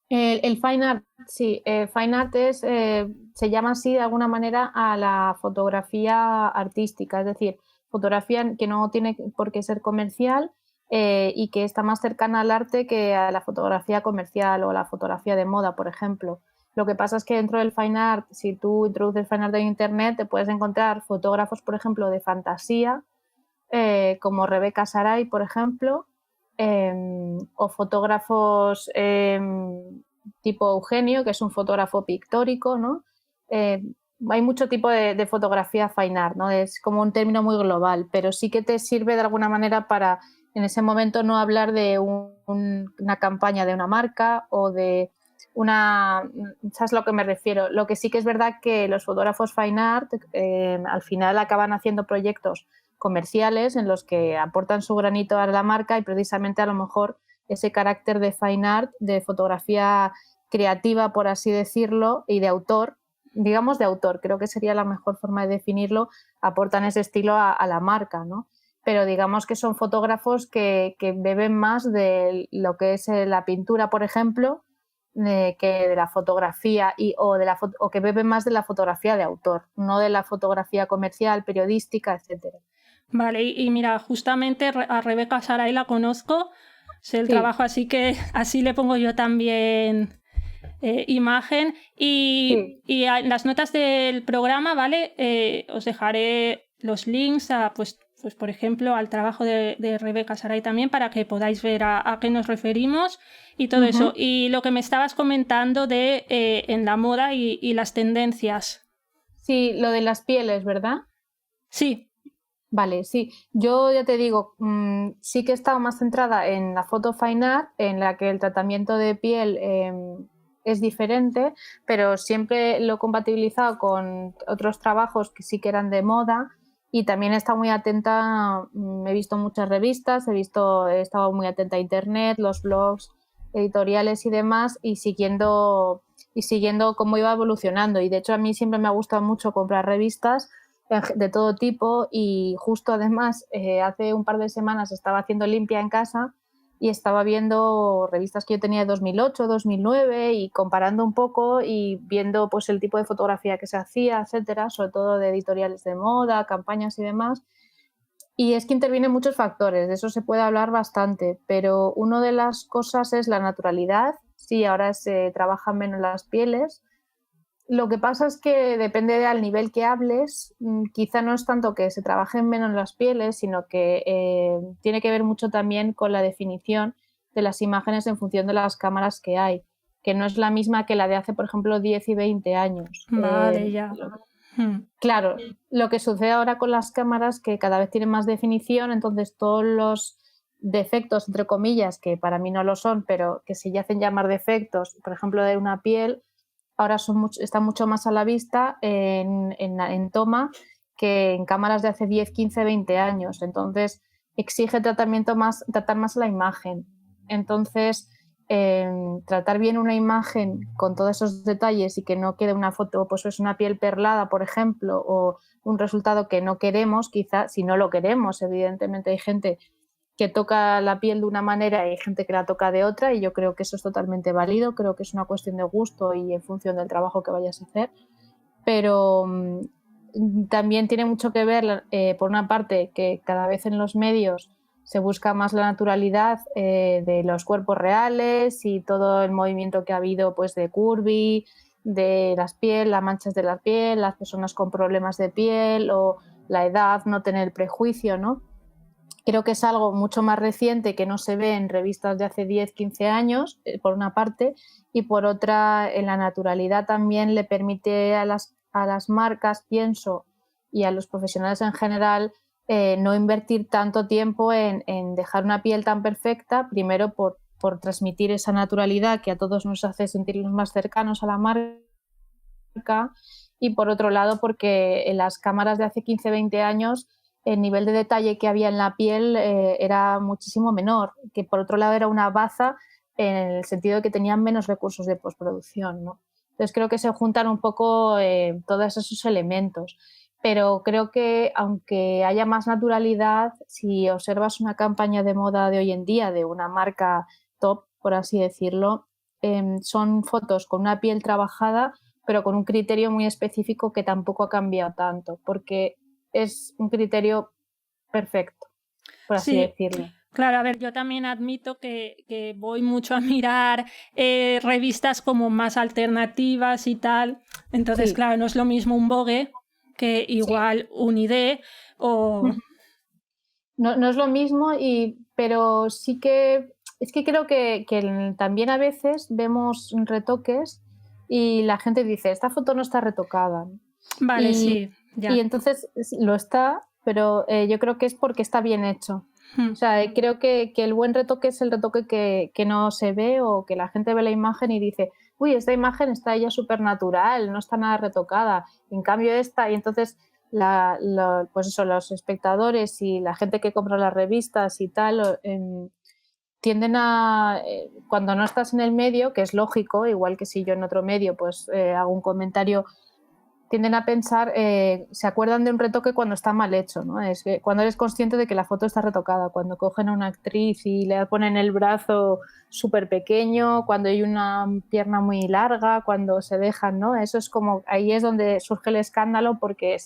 El Fine Art, sí, Fine Art se llama así de alguna manera a la fotografía artística, es decir, fotografía que no tiene por qué ser comercial y que está más cercana al arte que a la fotografía comercial o la fotografía de moda, por ejemplo. Lo que pasa es que dentro del Fine Art, si tú introduces Fine Art en Internet, te puedes encontrar fotógrafos, por ejemplo, de fantasía, como Rebeca Saray, por ejemplo, o fotógrafos tipo Eugenio, que es un fotógrafo pictórico, ¿no? Hay mucho tipo de fotografía fine art, ¿no? Es como un término muy global, pero sí que te sirve de alguna manera para en ese momento no hablar de una campaña de una marca o de ¿sabes a lo que me refiero? Lo que sí que es verdad que los fotógrafos fine art al final acaban haciendo proyectos comerciales en los que aportan su granito a la marca y precisamente a lo mejor ese carácter de fine art, de fotografía creativa, por así decirlo, y de autor, digamos de autor, creo que sería la mejor forma de definirlo, aportan ese estilo a la marca, ¿no? Pero digamos que son fotógrafos que beben más de lo que es la pintura, por ejemplo, que de la fotografía o que beben más de la fotografía de autor, no de la fotografía comercial, periodística, etcétera. Vale, y mira, justamente a Rebeca Saray la conozco, sé el trabajo, así que así le pongo yo también imagen y en las notas del programa, ¿vale? Os dejaré los links a, pues por ejemplo, al trabajo de Rebeca Saray también para que podáis ver a qué nos referimos y todo eso. Y lo que me estabas comentando de en la moda y las tendencias. Sí, lo de las pieles, ¿verdad? Sí. Vale, sí. Yo ya te digo, sí que he estado más centrada en la foto fine art, en la que el tratamiento de piel es diferente, pero siempre lo he compatibilizado con otros trabajos que sí que eran de moda y también he estado muy atenta, he visto muchas revistas, he estado muy atenta a internet, los blogs, editoriales y demás y siguiendo cómo iba evolucionando. Y de hecho a mí siempre me ha gustado mucho comprar revistas de todo tipo y justo además hace un par de semanas estaba haciendo limpia en casa y estaba viendo revistas que yo tenía de 2008, 2009 y comparando un poco y viendo pues el tipo de fotografía que se hacía, etcétera, sobre todo de editoriales de moda, campañas y demás. Y es que intervienen muchos factores, de eso se puede hablar bastante, pero una de las cosas es la naturalidad. Sí, ahora se trabajan menos las pieles. Lo que pasa es que depende del nivel que hables, quizá no es tanto que se trabajen menos las pieles, sino que tiene que ver mucho también con la definición de las imágenes en función de las cámaras que hay, que no es la misma que la de hace, por ejemplo, 10 y 20 años. Vale, ya. Claro, lo que sucede ahora con las cámaras que cada vez tienen más definición, entonces todos los defectos, entre comillas, que para mí no lo son, pero que se hacen llamar defectos, por ejemplo, de una piel, ahora están mucho más a la vista en toma que en cámaras de hace 10, 15, 20 años. Entonces, exige tratar más la imagen. Entonces, tratar bien una imagen con todos esos detalles y que no quede una foto, pues es una piel perlada, por ejemplo, o un resultado que no queremos, quizá, si no lo queremos, evidentemente hay gente que toca la piel de una manera y hay gente que la toca de otra y yo creo que eso es totalmente válido, creo que es una cuestión de gusto y en función del trabajo que vayas a hacer, pero también tiene mucho que ver, por una parte, que cada vez en los medios se busca más la naturalidad de los cuerpos reales y todo el movimiento que ha habido pues, de curvy, de las pieles, las manchas de la piel, las personas con problemas de piel o la edad, no tener prejuicio, ¿no? Creo que es algo mucho más reciente que no se ve en revistas de hace 10, 15 años, por una parte, y por otra, en la naturalidad también le permite a las marcas, pienso, y a los profesionales en general, no invertir tanto tiempo en dejar una piel tan perfecta, primero por transmitir esa naturalidad que a todos nos hace sentirnos más cercanos a la marca, y por otro lado porque en las cámaras de hace 15, 20 años el nivel de detalle que había en la piel era muchísimo menor, que por otro lado era una baza en el sentido de que tenían menos recursos de postproducción, ¿no? Entonces creo que se juntan un poco todos esos elementos, pero creo que aunque haya más naturalidad, si observas una campaña de moda de hoy en día de una marca top, por así decirlo, son fotos con una piel trabajada, pero con un criterio muy específico que tampoco ha cambiado tanto, porque es un criterio perfecto, por así decirlo. Claro, a ver, yo también admito que voy mucho a mirar revistas como más alternativas y tal. Entonces, claro, no es lo mismo un Vogue que igual un ID o... no es lo mismo, pero sí que es que creo que también a veces vemos retoques y la gente dice, esta foto no está retocada. Vale, sí, ya. Y entonces lo está, pero yo creo que es porque está bien hecho. O sea, creo que el buen retoque es el retoque que no se ve, o que la gente ve la imagen y dice, uy, esta imagen está ella súper natural, no está nada retocada. En cambio esta, y entonces pues eso, los espectadores y la gente que compra las revistas y tal, tienden a, cuando no estás en el medio, que es lógico, igual que si yo en otro medio pues hago un comentario, tienden a pensar, se acuerdan de un retoque cuando está mal hecho, ¿no? Es que cuando eres consciente de que la foto está retocada, cuando cogen a una actriz y le ponen el brazo súper pequeño, cuando hay una pierna muy larga, cuando se dejan, ¿no? Eso es como, ahí es donde surge el escándalo, porque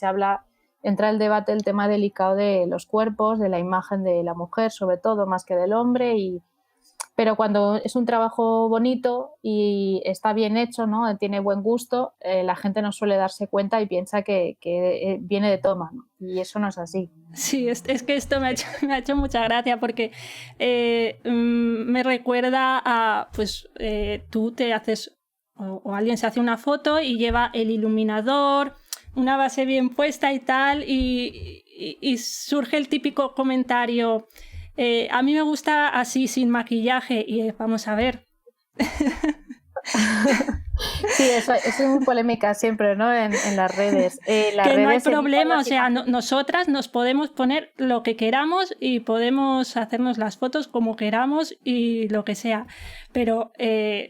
entra el debate, el tema delicado de los cuerpos, de la imagen de la mujer, sobre todo, más que del hombre, pero cuando es un trabajo bonito y está bien hecho, ¿no? Tiene buen gusto, la gente no suele darse cuenta y piensa que viene de toma, ¿no? Y eso no es así. Sí, es que esto me ha hecho mucha gracia porque me recuerda a, pues tú te haces, o alguien se hace una foto y lleva el iluminador, una base bien puesta y tal, y surge el típico comentario, a mí me gusta así, sin maquillaje, y vamos a ver. Sí, eso es muy polémica siempre, ¿no? En las redes. Que no hay problema, o sea, nosotras nos podemos poner lo que queramos y podemos hacernos las fotos como queramos y lo que sea. Pero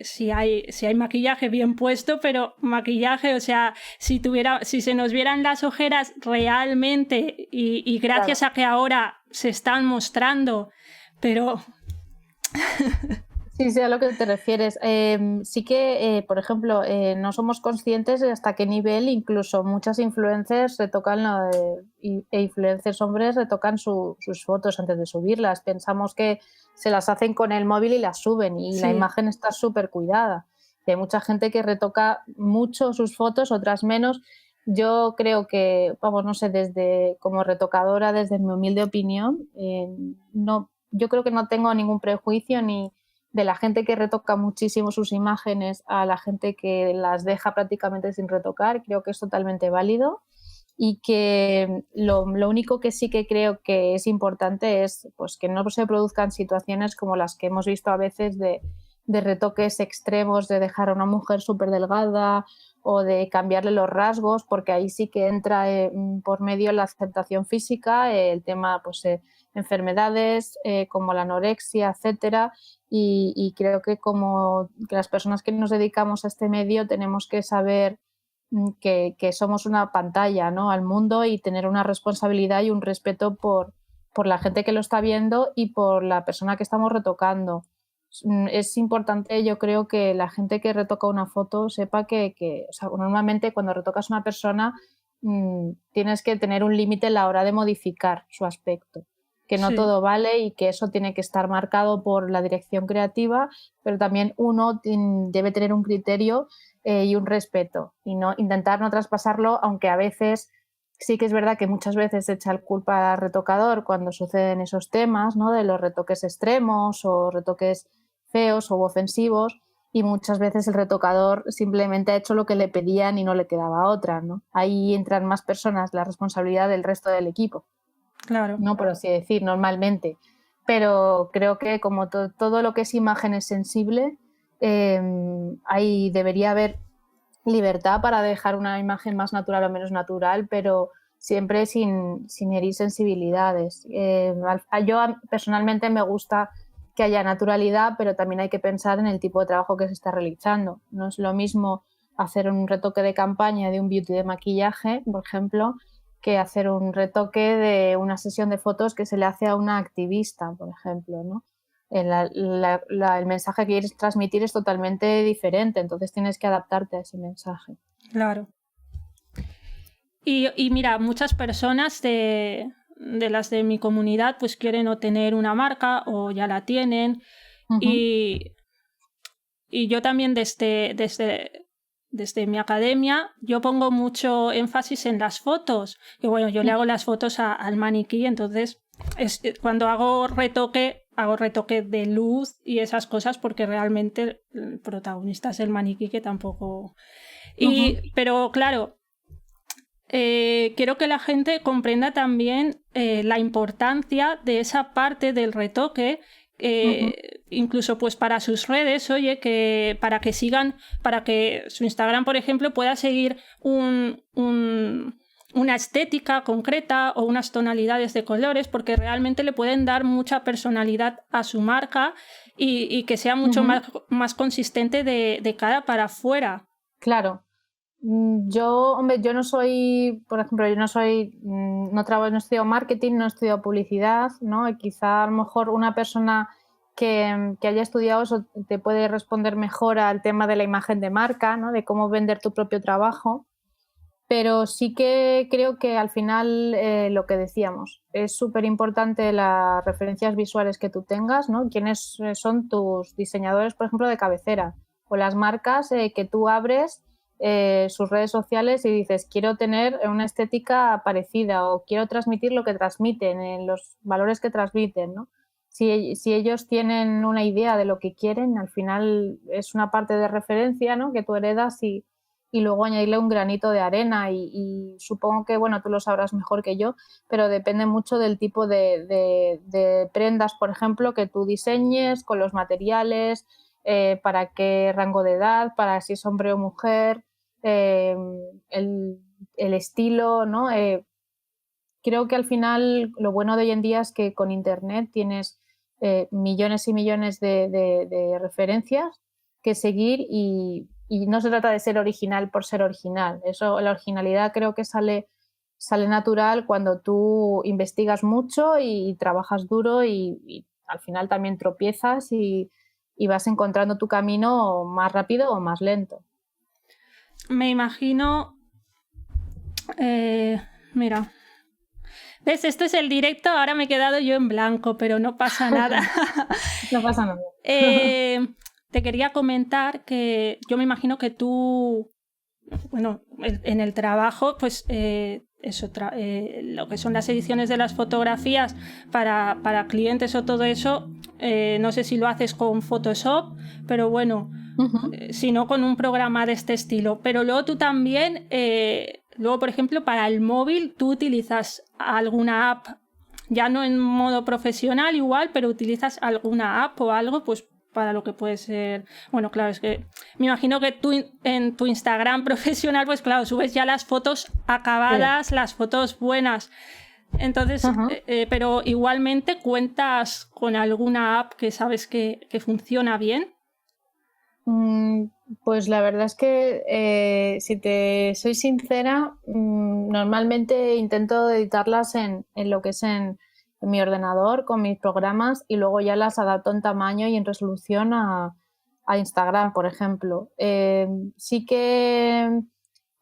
si hay maquillaje bien puesto, pero maquillaje, o sea, si se nos vieran las ojeras realmente y gracias Claro. a que ahora se están mostrando, pero... Sí, sé a lo que te refieres. Sí que, por ejemplo, no somos conscientes de hasta qué nivel incluso muchas influencers influencers hombres retocan sus fotos antes de subirlas. Pensamos que se las hacen con el móvil y las suben, y Sí. la imagen está súper cuidada. Y hay mucha gente que retoca mucho sus fotos, otras menos. Yo creo que, vamos, no sé, como retocadora, desde mi humilde opinión, yo creo que no tengo ningún prejuicio ni de la gente que retoca muchísimo sus imágenes a la gente que las deja prácticamente sin retocar. Creo que es totalmente válido, y que lo único que sí que creo que es importante es pues que no se produzcan situaciones como las que hemos visto a veces de retoques extremos, de dejar a una mujer súper delgada o de cambiarle los rasgos, porque ahí sí que entra por medio la aceptación física, el tema pues enfermedades como la anorexia, etcétera. Y creo que como que las personas que nos dedicamos a este medio tenemos que saber que somos una pantalla, ¿no?, al mundo, y tener una responsabilidad y un respeto por la gente que lo está viendo y por la persona que estamos retocando. Es importante, yo creo, que la gente que retoca una foto sepa que o sea, normalmente cuando retocas a una persona tienes que tener un límite a la hora de modificar su aspecto, que no Sí. todo vale y que eso tiene que estar marcado por la dirección creativa, pero también uno debe tener un criterio y un respeto, y no intentar no traspasarlo, aunque a veces sí que es verdad que muchas veces se echa la culpa al retocador cuando suceden esos temas, ¿no?, de los retoques extremos o retoques feos o ofensivos, y muchas veces el retocador simplemente ha hecho lo que le pedían y no le quedaba otra, ¿no? Ahí entran más personas, la responsabilidad del resto del equipo. Claro. No, por así decir, normalmente. Pero creo que como todo lo que es imagen es sensible, debería haber libertad para dejar una imagen más natural o menos natural, pero siempre sin herir sensibilidades. Yo personalmente me gusta que haya naturalidad, pero también hay que pensar en el tipo de trabajo que se está realizando. No es lo mismo hacer un retoque de campaña de un beauty de maquillaje, por ejemplo, que hacer un retoque de una sesión de fotos que se le hace a una activista, por ejemplo, ¿no? El mensaje que quieres transmitir es totalmente diferente, entonces tienes que adaptarte a ese mensaje. Claro. Y mira, muchas personas de las de mi comunidad pues quieren o tener una marca o ya la tienen. Y yo también desde mi academia yo pongo mucho énfasis en las fotos. Y bueno, yo le hago las fotos al maniquí, entonces cuando hago retoque de luz y esas cosas porque realmente el protagonista es el maniquí que tampoco... Pero claro, quiero que la gente comprenda también la importancia de esa parte del retoque, incluso pues para sus redes, oye, que para que sigan, para que su Instagram, por ejemplo, pueda seguir una estética concreta o unas tonalidades de colores, porque realmente le pueden dar mucha personalidad a su marca y que sea mucho más consistente de cara para afuera. Claro. Yo no soy, por ejemplo, yo no soy, no he estudiado marketing, no he estudiado publicidad, ¿no? Y quizá a lo mejor una persona que haya estudiado eso te puede responder mejor al tema de la imagen de marca, ¿no? De cómo vender tu propio trabajo. Pero sí que creo que al final lo que decíamos, es súper importante las referencias visuales que tú tengas, ¿no? ¿Quiénes son tus diseñadores, por ejemplo, de cabecera? O las marcas que tú abres sus redes sociales y dices, quiero tener una estética parecida o quiero transmitir lo que transmiten, los valores que transmiten, ¿no? Si ellos tienen una idea de lo que quieren, al final es una parte de referencia, ¿no? Que tú heredas y luego añadirle un granito de arena y supongo que, bueno, tú lo sabrás mejor que yo, pero depende mucho del tipo de prendas, por ejemplo, que tú diseñes, con los materiales, para qué rango de edad, para si es hombre o mujer, el estilo, ¿no? Creo que al final lo bueno de hoy en día es que con Internet tienes millones y millones de referencias que seguir y no se trata de ser original por ser original. Eso, la originalidad creo que sale natural cuando tú investigas mucho y trabajas duro y al final también tropiezas y vas encontrando tu camino más rápido o más lento. Me imagino... mira... ¿Ves? Esto es el directo, ahora me he quedado yo en blanco, pero no pasa nada. No pasa nada. Te quería comentar que yo me imagino que tú, bueno, en el trabajo, pues lo que son las ediciones de las fotografías para clientes o todo eso, no sé si lo haces con Photoshop, pero bueno, sino con un programa de este estilo. Pero luego tú también... luego, por ejemplo, para el móvil, tú utilizas alguna app, ya no en modo profesional igual, pero utilizas alguna app o algo, pues para lo que puede ser... Bueno, claro, es que me imagino que tú en tu Instagram profesional, pues claro, subes ya las fotos acabadas, sí, las fotos buenas. Entonces, pero igualmente cuentas con alguna app que sabes que funciona bien. Pues la verdad es que, si te soy sincera, normalmente intento editarlas en lo que es en mi ordenador con mis programas y luego ya las adapto en tamaño y en resolución a Instagram, por ejemplo. Sí que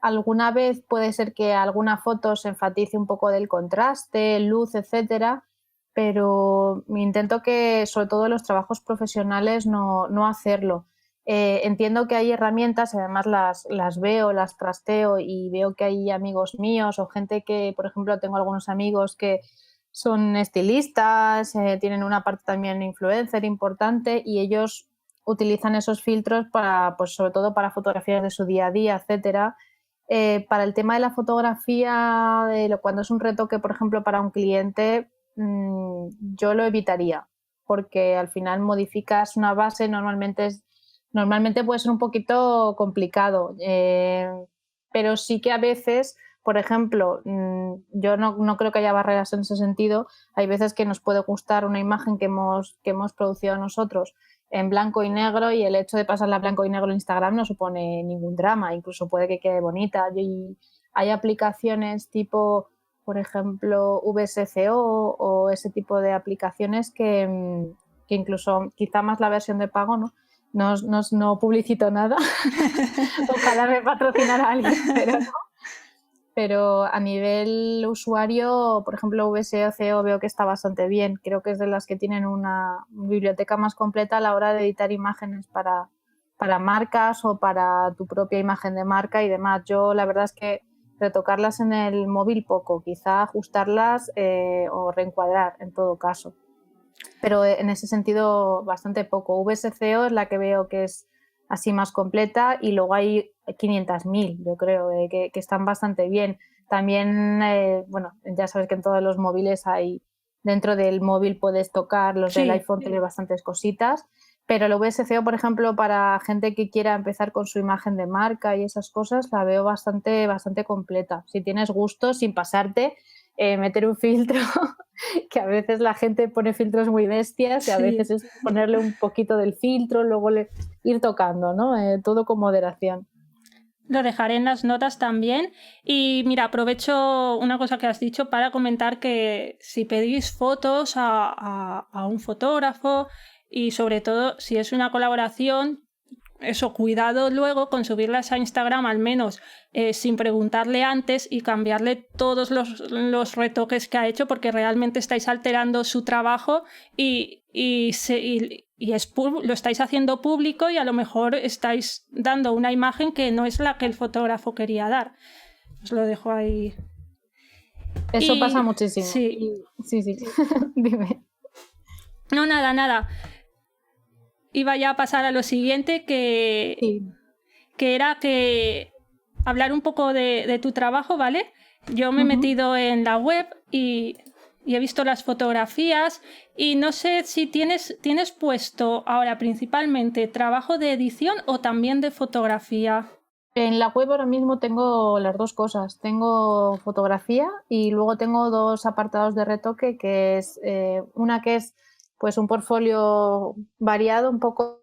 alguna vez puede ser que alguna foto se enfatice un poco del contraste, luz, etcétera, pero intento que, sobre todo en los trabajos profesionales, no hacerlo. Entiendo que hay herramientas, además las veo, las trasteo y veo que hay amigos míos o gente que, por ejemplo, tengo algunos amigos que son estilistas, tienen una parte también influencer importante y ellos utilizan esos filtros para, pues sobre todo para fotografías de su día a día, etcétera. Para el tema de la fotografía, cuando es un retoque, por ejemplo, para un cliente, yo lo evitaría porque al final modificas una base, normalmente puede ser un poquito complicado, pero sí que a veces, por ejemplo, yo no creo que haya barreras en ese sentido. Hay veces que nos puede gustar una imagen que hemos producido nosotros en blanco y negro y el hecho de pasarla a blanco y negro en Instagram no supone ningún drama, incluso puede que quede bonita. Y hay aplicaciones tipo, por ejemplo, VSCO o ese tipo de aplicaciones que incluso quizá más la versión de pago, ¿no? No publicito nada. Ojalá me patrocinara alguien, pero no. Pero a nivel usuario, por ejemplo, VSCO veo que está bastante bien. Creo que es de las que tienen una biblioteca más completa a la hora de editar imágenes para marcas o para tu propia imagen de marca y demás. Yo la verdad es que retocarlas en el móvil poco, quizá ajustarlas o reencuadrar en todo caso. Pero en ese sentido bastante poco. VSCO es la que veo que es así más completa y luego hay 500.000, yo creo, que están bastante bien. También, bueno, ya sabes que en todos los móviles hay, dentro del móvil puedes tocar, los del iPhone tienen bastantes cositas, pero el VSCO, por ejemplo, para gente que quiera empezar con su imagen de marca y esas cosas, la veo bastante completa. Si tienes gusto, sin pasarte, meter un filtro, que a veces la gente pone filtros muy bestias y a veces es ponerle un poquito del filtro, luego ir tocando, ¿no? Todo con moderación. Lo dejaré en las notas también. Y mira, aprovecho una cosa que has dicho para comentar que si pedís fotos a un fotógrafo y sobre todo si es una colaboración, eso, cuidado luego con subirlas a Instagram al menos sin preguntarle antes y cambiarle todos los retoques que ha hecho, porque realmente estáis alterando su trabajo y lo estáis haciendo público y a lo mejor estáis dando una imagen que no es la que el fotógrafo quería dar. Os lo dejo ahí. Eso pasa muchísimo. Sí. Dime. No, nada. Iba ya a pasar a lo siguiente, que era que hablar un poco de tu trabajo, ¿vale? Yo me he metido en la web y he visto las fotografías y no sé si tienes puesto ahora principalmente trabajo de edición o también de fotografía. En la web ahora mismo tengo las dos cosas. Tengo fotografía y luego tengo dos apartados de retoque, que es una que es pues un portfolio variado, un poco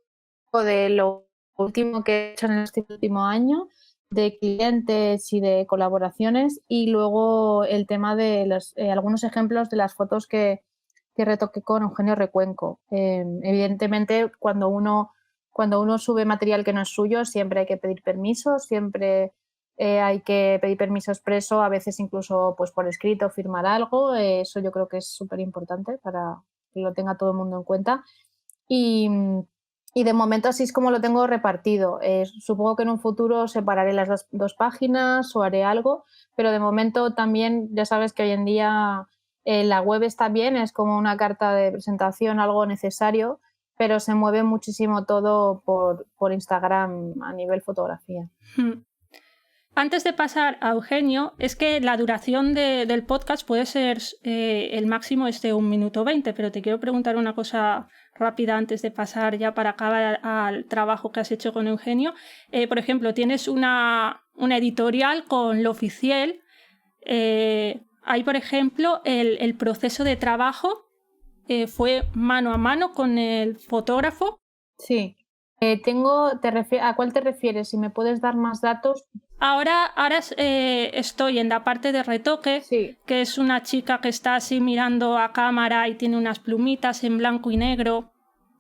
de lo último que he hecho en este último año, de clientes y de colaboraciones, y luego el tema de algunos ejemplos de las fotos que retoqué con Eugenio Recuenco. Evidentemente, cuando uno sube material que no es suyo, siempre hay que pedir permiso, siempre hay que pedir permiso expreso, a veces incluso pues por escrito firmar algo. Eso yo creo que es súper importante para que lo tenga todo el mundo en cuenta. Y de momento así es como lo tengo repartido. Supongo que en un futuro separaré las dos páginas o haré algo, pero de momento también ya sabes que hoy en día la web está bien, es como una carta de presentación, algo necesario, pero se mueve muchísimo todo por Instagram a nivel fotografía. Antes de pasar a Eugenio, es que la duración del podcast puede ser, el máximo es de 1 minuto 20, pero te quiero preguntar una cosa rápida antes de pasar ya para acabar al trabajo que has hecho con Eugenio. Por ejemplo, tienes una editorial con L'Officiel. Ahí, por ejemplo, el proceso de trabajo fue mano a mano con el fotógrafo. Sí. ¿A cuál te refieres? Si me puedes dar más datos. Ahora estoy en la parte de retoque, que es una chica que está así mirando a cámara y tiene unas plumitas en blanco y negro.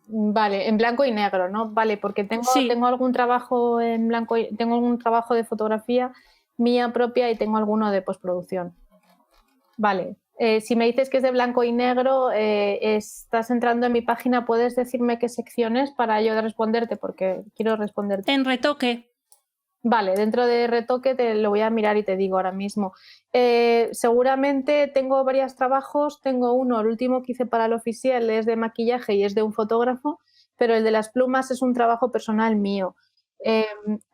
Vale, en blanco y negro, ¿no? Vale, porque tengo algún trabajo en blanco, tengo algún trabajo de fotografía mía propia y tengo alguno de postproducción. Vale. Si me dices que es de blanco y negro, estás entrando en mi página, ¿puedes decirme qué secciones para yo responderte? Porque quiero responderte. En retoque. Vale, dentro de retoque te lo voy a mirar y te digo ahora mismo. Seguramente tengo varios trabajos. Tengo uno, el último que hice para L'Officiel es de maquillaje y es de un fotógrafo, pero el de las plumas es un trabajo personal mío.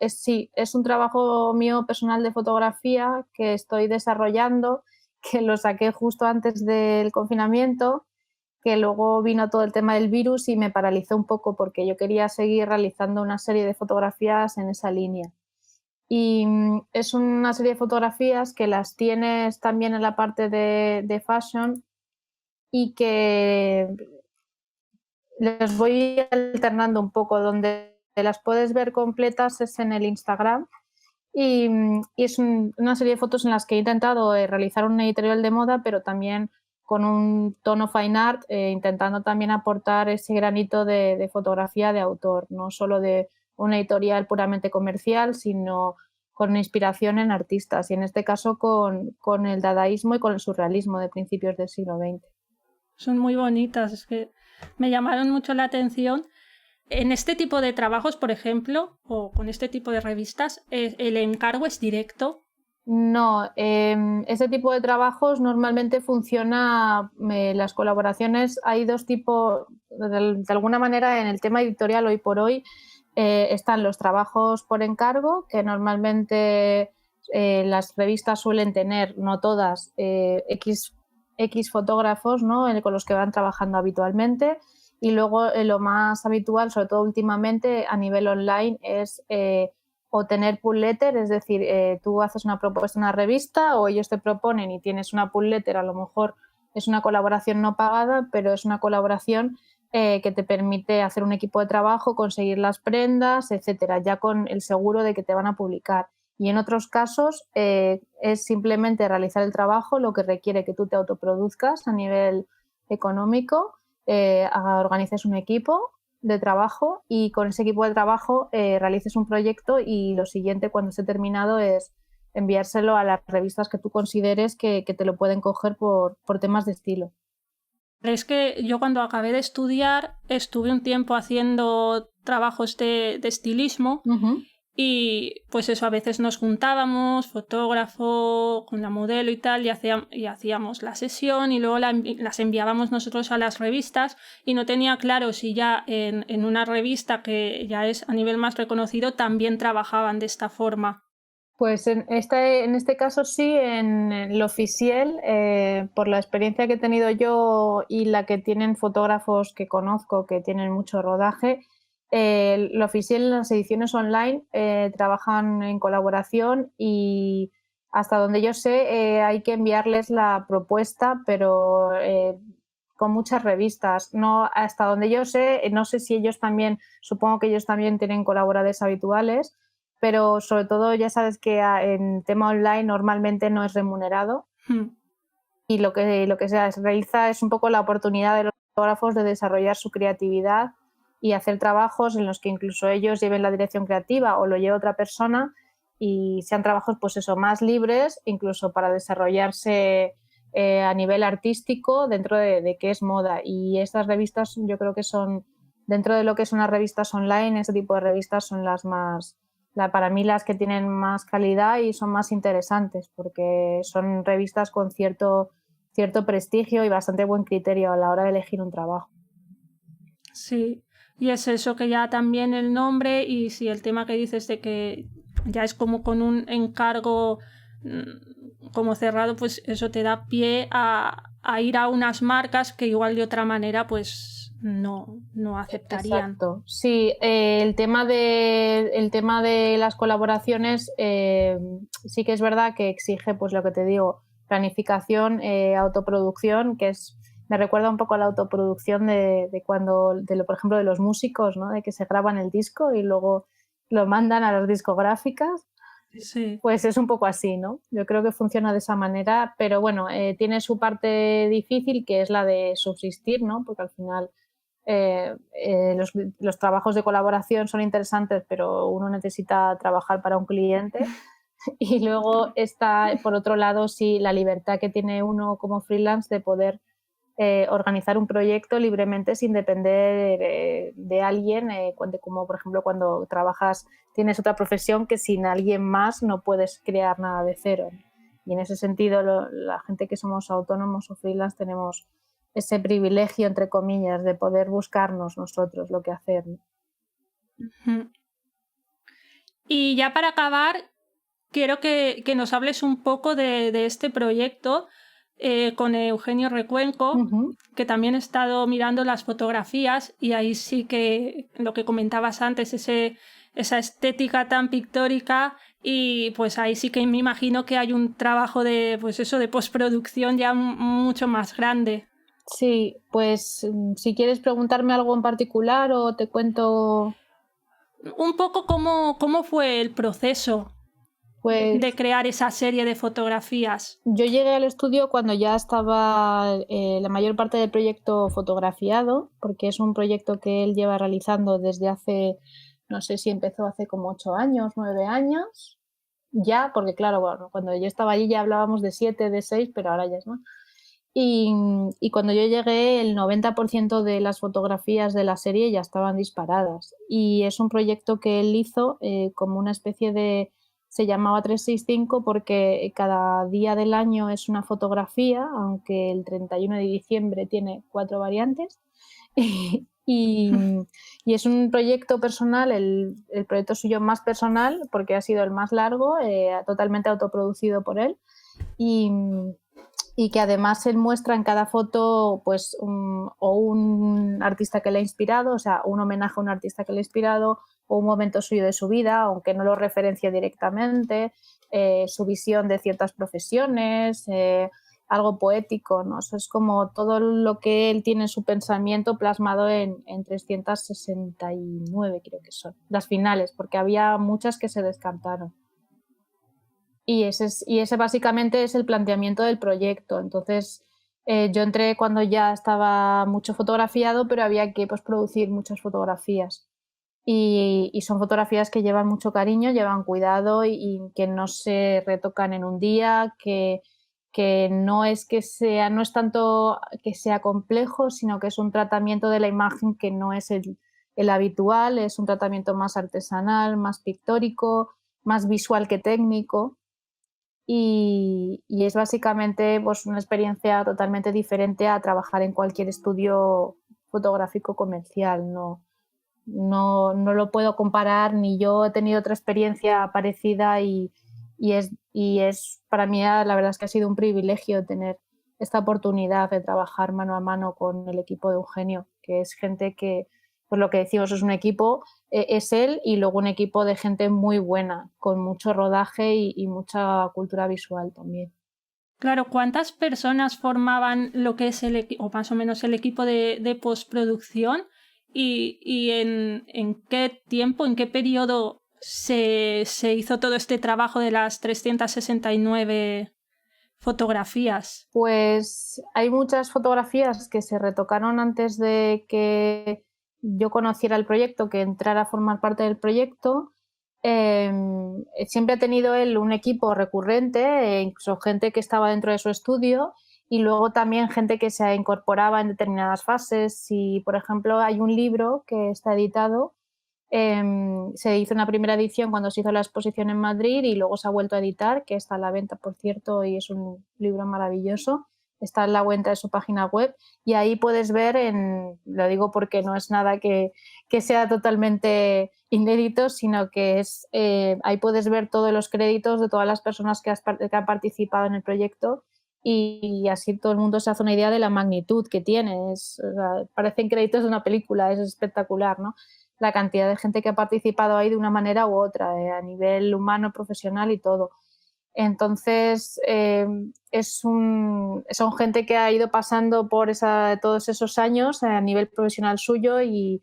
Sí, es un trabajo mío personal de fotografía que estoy desarrollando, que lo saqué justo antes del confinamiento, que luego vino todo el tema del virus y me paralizó un poco porque yo quería seguir realizando una serie de fotografías en esa línea. Y es una serie de fotografías que las tienes también en la parte de fashion y que les voy alternando un poco. Donde las puedes ver completas es en el Instagram y es una serie de fotos en las que he intentado realizar un editorial de moda, pero también con un tono fine art, intentando también aportar ese granito de fotografía de autor, no solo de un editorial puramente comercial, sino con inspiración en artistas, y en este caso con el dadaísmo y con el surrealismo de principios del siglo XX. Son muy bonitas, es que me llamaron mucho la atención. En este tipo de trabajos, por ejemplo, o con este tipo de revistas, el encargo es directo. No, ese tipo de trabajos normalmente funciona, las colaboraciones, hay dos tipos, de alguna manera en el tema editorial hoy por hoy están los trabajos por encargo, que normalmente las revistas suelen tener, no todas, X fotógrafos, ¿no? Con los que van trabajando habitualmente, y luego lo más habitual, sobre todo últimamente a nivel online, es o tener pull letter, es decir, tú haces una propuesta en una revista o ellos te proponen y tienes una pull letter, a lo mejor es una colaboración no pagada, pero es una colaboración que te permite hacer un equipo de trabajo, conseguir las prendas, etcétera, ya con el seguro de que te van a publicar. Y en otros casos es simplemente realizar el trabajo, lo que requiere que tú te autoproduzcas a nivel económico, organices un equipo de trabajo y con ese equipo de trabajo realices un proyecto y lo siguiente cuando esté terminado es enviárselo a las revistas que tú consideres que te lo pueden coger por temas de estilo. Es que yo cuando acabé de estudiar estuve un tiempo haciendo trabajos de estilismo. Uh-huh. Y pues eso, a veces nos juntábamos, fotógrafo con la modelo y tal, y hacíamos la sesión y luego las enviábamos nosotros a las revistas, y no tenía claro si ya en una revista que ya es a nivel más reconocido también trabajaban de esta forma. Pues en este caso sí, en el oficial, por la experiencia que he tenido yo y la que tienen fotógrafos que conozco que tienen mucho rodaje, el oficial en las ediciones online trabajan en colaboración y hasta donde yo sé hay que enviarles la propuesta, pero con muchas revistas. No, hasta donde yo sé, no sé si ellos también, supongo que ellos también tienen colaboradores habituales, pero sobre todo ya sabes que en tema online normalmente no es remunerado y lo que se realiza es un poco la oportunidad de los fotógrafos de desarrollar su creatividad y hacer trabajos en los que incluso ellos lleven la dirección creativa o lo lleve otra persona y sean trabajos pues eso, más libres, incluso para desarrollarse a nivel artístico dentro de qué es moda. Y estas revistas yo creo que son, dentro de lo que son las revistas online, ese tipo de revistas son las más, para mí las que tienen más calidad y son más interesantes porque son revistas con cierto prestigio y bastante buen criterio a la hora de elegir un trabajo. Sí, y es eso que ya también el nombre y si el tema que dices de que ya es como con un encargo como cerrado, pues eso te da pie a ir a unas marcas que igual de otra manera pues no aceptarían. Exacto. Sí, el tema de las colaboraciones sí que es verdad que exige, pues lo que te digo, planificación, autoproducción, que es, me recuerda un poco a la autoproducción de cuando, por ejemplo, de los músicos, ¿no? De que se graban el disco y luego lo mandan a las discográficas. Sí. Pues es un poco así, ¿no? Yo creo que funciona de esa manera, pero bueno, tiene su parte difícil que es la de subsistir, ¿no? Porque al final los trabajos de colaboración son interesantes, pero uno necesita trabajar para un cliente. Y luego está, por otro lado, sí, la libertad que tiene uno como freelance de poder organizar un proyecto libremente sin depender de alguien, como por ejemplo cuando trabajas, tienes otra profesión que sin alguien más no puedes crear nada de cero. Y en ese sentido, la gente que somos autónomos o freelance tenemos ese privilegio, entre comillas, de poder buscarnos nosotros lo que hacer. Y ya para acabar, quiero que nos hables un poco de este proyecto con Eugenio Recuenco, que también he estado mirando las fotografías y ahí sí que lo que comentabas antes, esa estética tan pictórica, y pues ahí sí que me imagino que hay un trabajo de, pues eso, de postproducción ya mucho más grande. Sí, pues si quieres preguntarme algo en particular o te cuento... Un poco cómo fue el proceso de crear esa serie de fotografías. Yo llegué al estudio cuando ya estaba la mayor parte del proyecto fotografiado, porque es un proyecto que él lleva realizando desde hace, no sé si empezó hace como 8 años, 9 años, ya, porque claro, bueno, cuando yo estaba allí ya hablábamos de 7, de 6, pero ahora ya es más. Y cuando yo llegué, el 90% de las fotografías de la serie ya estaban disparadas. Y es un proyecto que él hizo como una especie de se llamaba 365 porque cada día del año es una fotografía, aunque el 31 de diciembre tiene 4 variantes. Y es un proyecto personal, el proyecto suyo más personal, porque ha sido el más largo, totalmente autoproducido por él. Y que además él muestra en cada foto pues un artista que le ha inspirado, o sea, un homenaje a un artista que le ha inspirado, o un momento suyo de su vida, aunque no lo referencia directamente, su visión de ciertas profesiones, algo poético, ¿no? Eso es como todo lo que él tiene en su pensamiento plasmado en 369, creo que son, las finales, porque había muchas que se descartaron. Y ese básicamente es el planteamiento del proyecto. Entonces, yo entré cuando ya estaba mucho fotografiado, pero había que producir muchas fotografías. Y son fotografías que llevan mucho cariño, llevan cuidado y que no se retocan en un día, que no es tanto que sea complejo, sino que es un tratamiento de la imagen que no es el habitual, es un tratamiento más artesanal, más pictórico, más visual que técnico. Y es básicamente pues, una experiencia totalmente diferente a trabajar en cualquier estudio fotográfico comercial. No lo puedo comparar, ni yo he tenido otra experiencia parecida y es para mí la verdad es que ha sido un privilegio tener esta oportunidad de trabajar mano a mano con el equipo de Eugenio, que es gente que, pues lo que decimos, es un equipo, es él y luego un equipo de gente muy buena, con mucho rodaje y mucha cultura visual también. Claro, ¿cuántas personas formaban lo que es o más o menos el equipo de postproducción? ¿Y en qué tiempo, en qué periodo se hizo todo este trabajo de las 369 fotografías? Pues hay muchas fotografías que se retocaron antes de que yo conociera el proyecto, que entrara a formar parte del proyecto. Siempre ha tenido él un equipo recurrente, incluso gente que estaba dentro de su estudio y luego también gente que se incorporaba en determinadas fases. Si, por ejemplo, hay un libro que está editado, se hizo una primera edición cuando se hizo la exposición en Madrid y luego se ha vuelto a editar, que está a la venta, por cierto, y es un libro maravilloso. Está en la venta de su página web y ahí puedes ver, lo digo porque no es nada que sea totalmente inédito, sino que ahí puedes ver todos los créditos de todas las personas que han participado en el proyecto y así todo el mundo se hace una idea de la magnitud que tiene. O sea, parecen créditos de una película, es espectacular, ¿no? La cantidad de gente que ha participado ahí de una manera u otra, a nivel humano, profesional y todo. Entonces, son gente que ha ido pasando por todos esos años a nivel profesional suyo y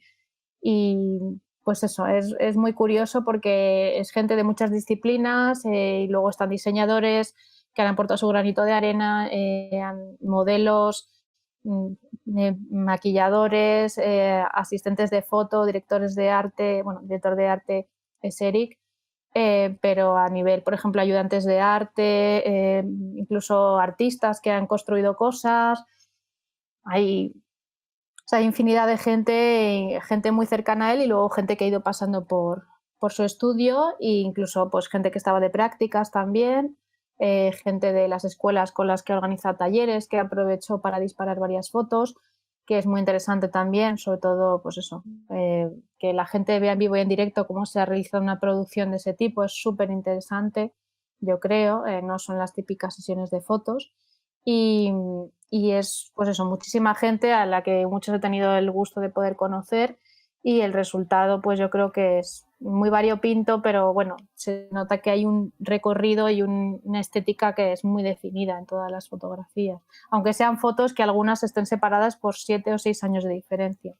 pues eso, es muy curioso porque es gente de muchas disciplinas y luego están diseñadores que han aportado su granito de arena, modelos, maquilladores, asistentes de foto, directores de arte, bueno, director de arte es Eric, pero a nivel, por ejemplo, ayudantes de arte, incluso artistas que han construido cosas. Hay infinidad de gente muy cercana a él y luego gente que ha ido pasando por su estudio e incluso pues, gente que estaba de prácticas también, gente de las escuelas con las que organiza talleres, que aprovechó para disparar varias fotos, que es muy interesante también, sobre todo pues eso, que la gente vea en vivo y en directo cómo se ha realizado una producción de ese tipo, es súper interesante, yo creo, no son las típicas sesiones de fotos. Y es, pues eso, muchísima gente a la que muchos he tenido el gusto de poder conocer y el resultado, pues yo creo que es muy variopinto, pero bueno, se nota que hay un recorrido y una estética que es muy definida en todas las fotografías, aunque sean fotos que algunas estén separadas por 7 o 6 años de diferencia.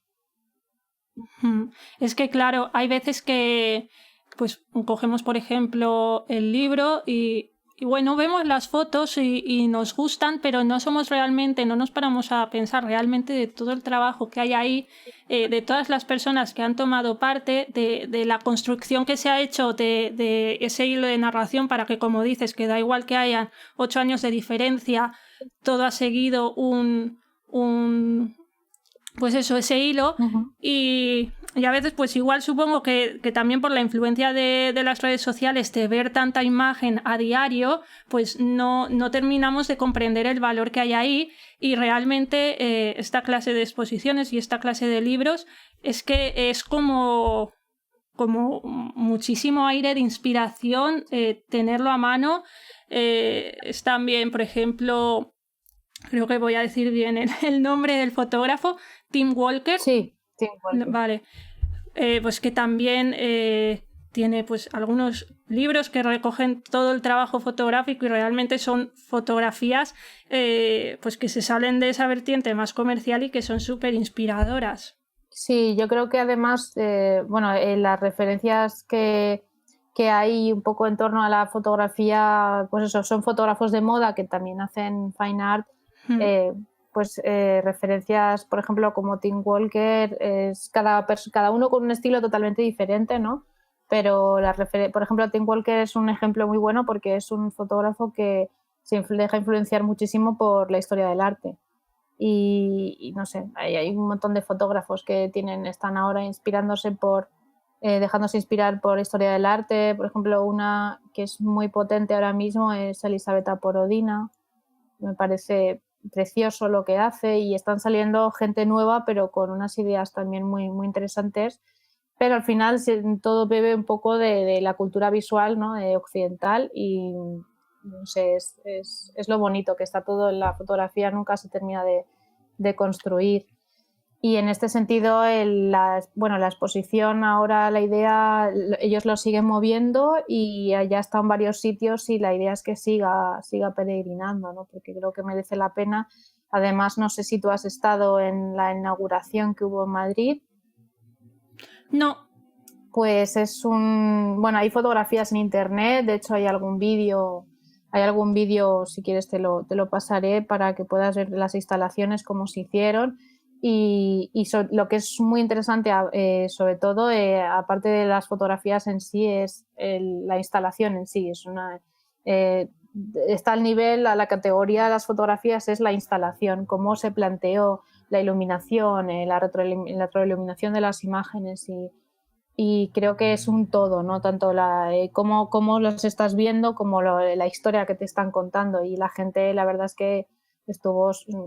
Es que, claro, hay veces que pues cogemos, por ejemplo, el libro y bueno, vemos las fotos y nos gustan, pero no nos paramos a pensar realmente de todo el trabajo que hay ahí, de todas las personas que han tomado parte, de la construcción que se ha hecho de ese hilo de narración para que, como dices, que da igual que hayan 8 años de diferencia, todo ha seguido pues eso, ese hilo. Uh-huh. Y a veces pues igual supongo que también por la influencia de las redes sociales, de ver tanta imagen a diario, pues no terminamos de comprender el valor que hay ahí, y realmente esta clase de exposiciones y esta clase de libros es que es como muchísimo aire de inspiración, tenerlo a mano. Es también, por ejemplo, creo que voy a decir bien el nombre del fotógrafo, Tim Walker. Sí, Tim Walker. Vale. Pues que también tiene pues algunos libros que recogen todo el trabajo fotográfico, y realmente son fotografías pues que se salen de esa vertiente más comercial y que son súper inspiradoras. Sí, yo creo que además, las referencias que hay un poco en torno a la fotografía, pues eso, son fotógrafos de moda que también hacen fine art, referencias, por ejemplo, como Tim Walker, es cada uno con un estilo totalmente diferente, ¿no? Pero por ejemplo, Tim Walker es un ejemplo muy bueno porque es un fotógrafo que se deja influenciar muchísimo por la historia del arte. Y no sé, hay un montón de fotógrafos que están ahora inspirándose dejándose inspirar por historia del arte. Por ejemplo, una que es muy potente ahora mismo es Elisabetta Porodina. Me parece precioso lo que hace, y están saliendo gente nueva pero con unas ideas también muy, muy interesantes. Pero al final todo bebe un poco de la cultura visual, ¿no? Occidental, y no sé, es lo bonito que está todo en la fotografía, nunca se termina de construir. Y en este sentido, la exposición ahora, la idea, ellos lo siguen moviendo y ya está en varios sitios, y la idea es que siga peregrinando, ¿no? Porque creo que merece la pena. Además, no sé si tú has estado en la inauguración que hubo en Madrid. No. Pues hay fotografías en internet, de hecho hay algún vídeo, si quieres te lo pasaré para que puedas ver las instalaciones, cómo se hicieron, y lo que es muy interesante, sobre todo, aparte de las fotografías en sí, es la instalación en sí. Está al nivel, a la categoría de las fotografías es la instalación, cómo se planteó la iluminación, la retroiluminación de las imágenes, y creo que es un todo, ¿no? Tanto cómo los estás viendo como la historia que te están contando, y la gente, la verdad es que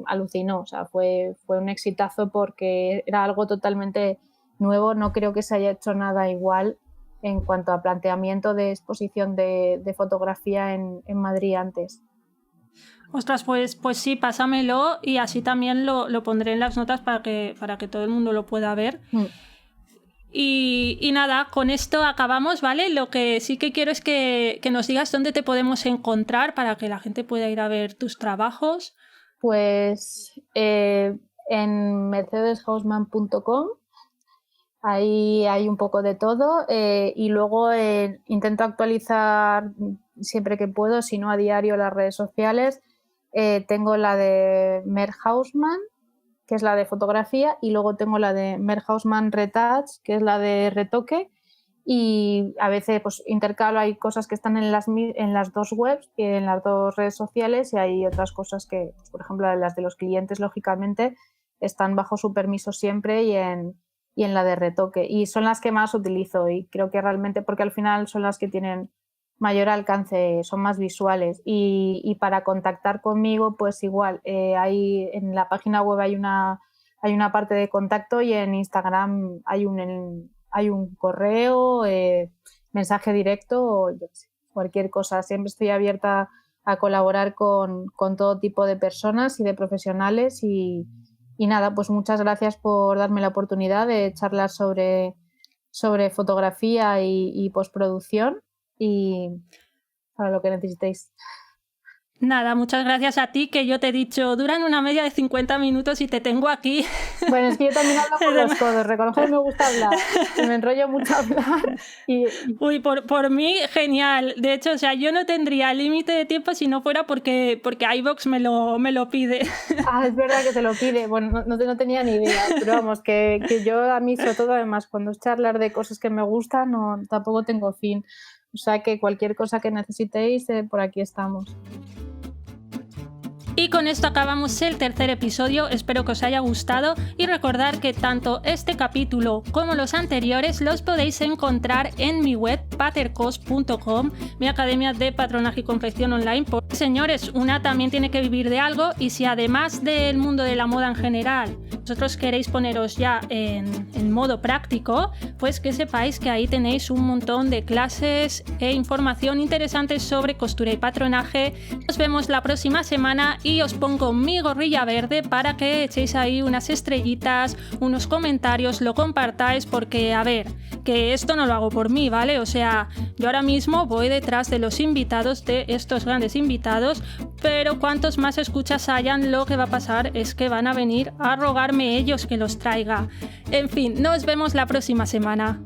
alucinó, o sea, fue un exitazo porque era algo totalmente nuevo. No creo que se haya hecho nada igual en cuanto a planteamiento de exposición de fotografía en Madrid antes. Ostras, pues sí, pásamelo, y así también lo pondré en las notas para que todo el mundo lo pueda ver. Y nada, con esto acabamos, ¿vale? Lo que sí que quiero es que nos digas dónde te podemos encontrar para que la gente pueda ir a ver tus trabajos. Pues en mercedeshausman.com, ahí hay un poco de todo, y luego intento actualizar siempre que puedo, si no a diario, las redes sociales. Tengo la de Mer Hausman, que es la de fotografía, y luego tengo la de Mer Hausman Retouch, que es la de retoque, y a veces pues intercalo, hay cosas que están en las dos webs, en las dos redes sociales, y hay otras cosas que, por ejemplo, las de los clientes, lógicamente, están bajo su permiso siempre, y en la de retoque, y son las que más utilizo, y creo que realmente, porque al final son las que tienen mayor alcance, son más visuales, y para contactar conmigo, pues igual, en la página web hay una parte de contacto, y en Instagram hay un correo, mensaje directo, o yo qué sé, cualquier cosa. Siempre estoy abierta a colaborar con todo tipo de personas y de profesionales, y nada, pues muchas gracias por darme la oportunidad de charlar sobre fotografía y postproducción, y para lo que necesitéis. Nada, muchas gracias a ti, que yo te he dicho, duran una media de 50 minutos y te tengo aquí. Bueno, es que yo también hablo con los codos, reconozco que me gusta hablar, y me enrollo mucho a hablar. Uy, por mí, genial. De hecho, o sea, yo no tendría límite de tiempo si no fuera porque iVoox me lo pide. Ah, es verdad que te lo pide. Bueno, no tenía ni idea, pero vamos, que yo, a mí, sobre todo, además, cuando es charlar de cosas que me gustan, tampoco tengo fin. O sea que cualquier cosa que necesitéis, por aquí estamos. Y con esto acabamos el tercer episodio, espero que os haya gustado y recordar que tanto este capítulo como los anteriores los podéis encontrar en mi web patercos.com, mi academia de patronaje y confección online. Porque, señores, una también tiene que vivir de algo y si además del mundo de la moda en general vosotros queréis poneros ya en modo práctico, pues que sepáis que ahí tenéis un montón de clases e información interesante sobre costura y patronaje. Nos vemos la próxima semana y os pongo mi gorrilla verde para que echéis ahí unas estrellitas, unos comentarios, lo compartáis, porque a ver, que esto no lo hago por mí, ¿vale? O sea, yo ahora mismo voy detrás de los invitados, de estos grandes invitados, pero cuantos más escuchas hayan, lo que va a pasar es que van a venir a rogarme ellos que los traiga. En fin, nos vemos la próxima semana.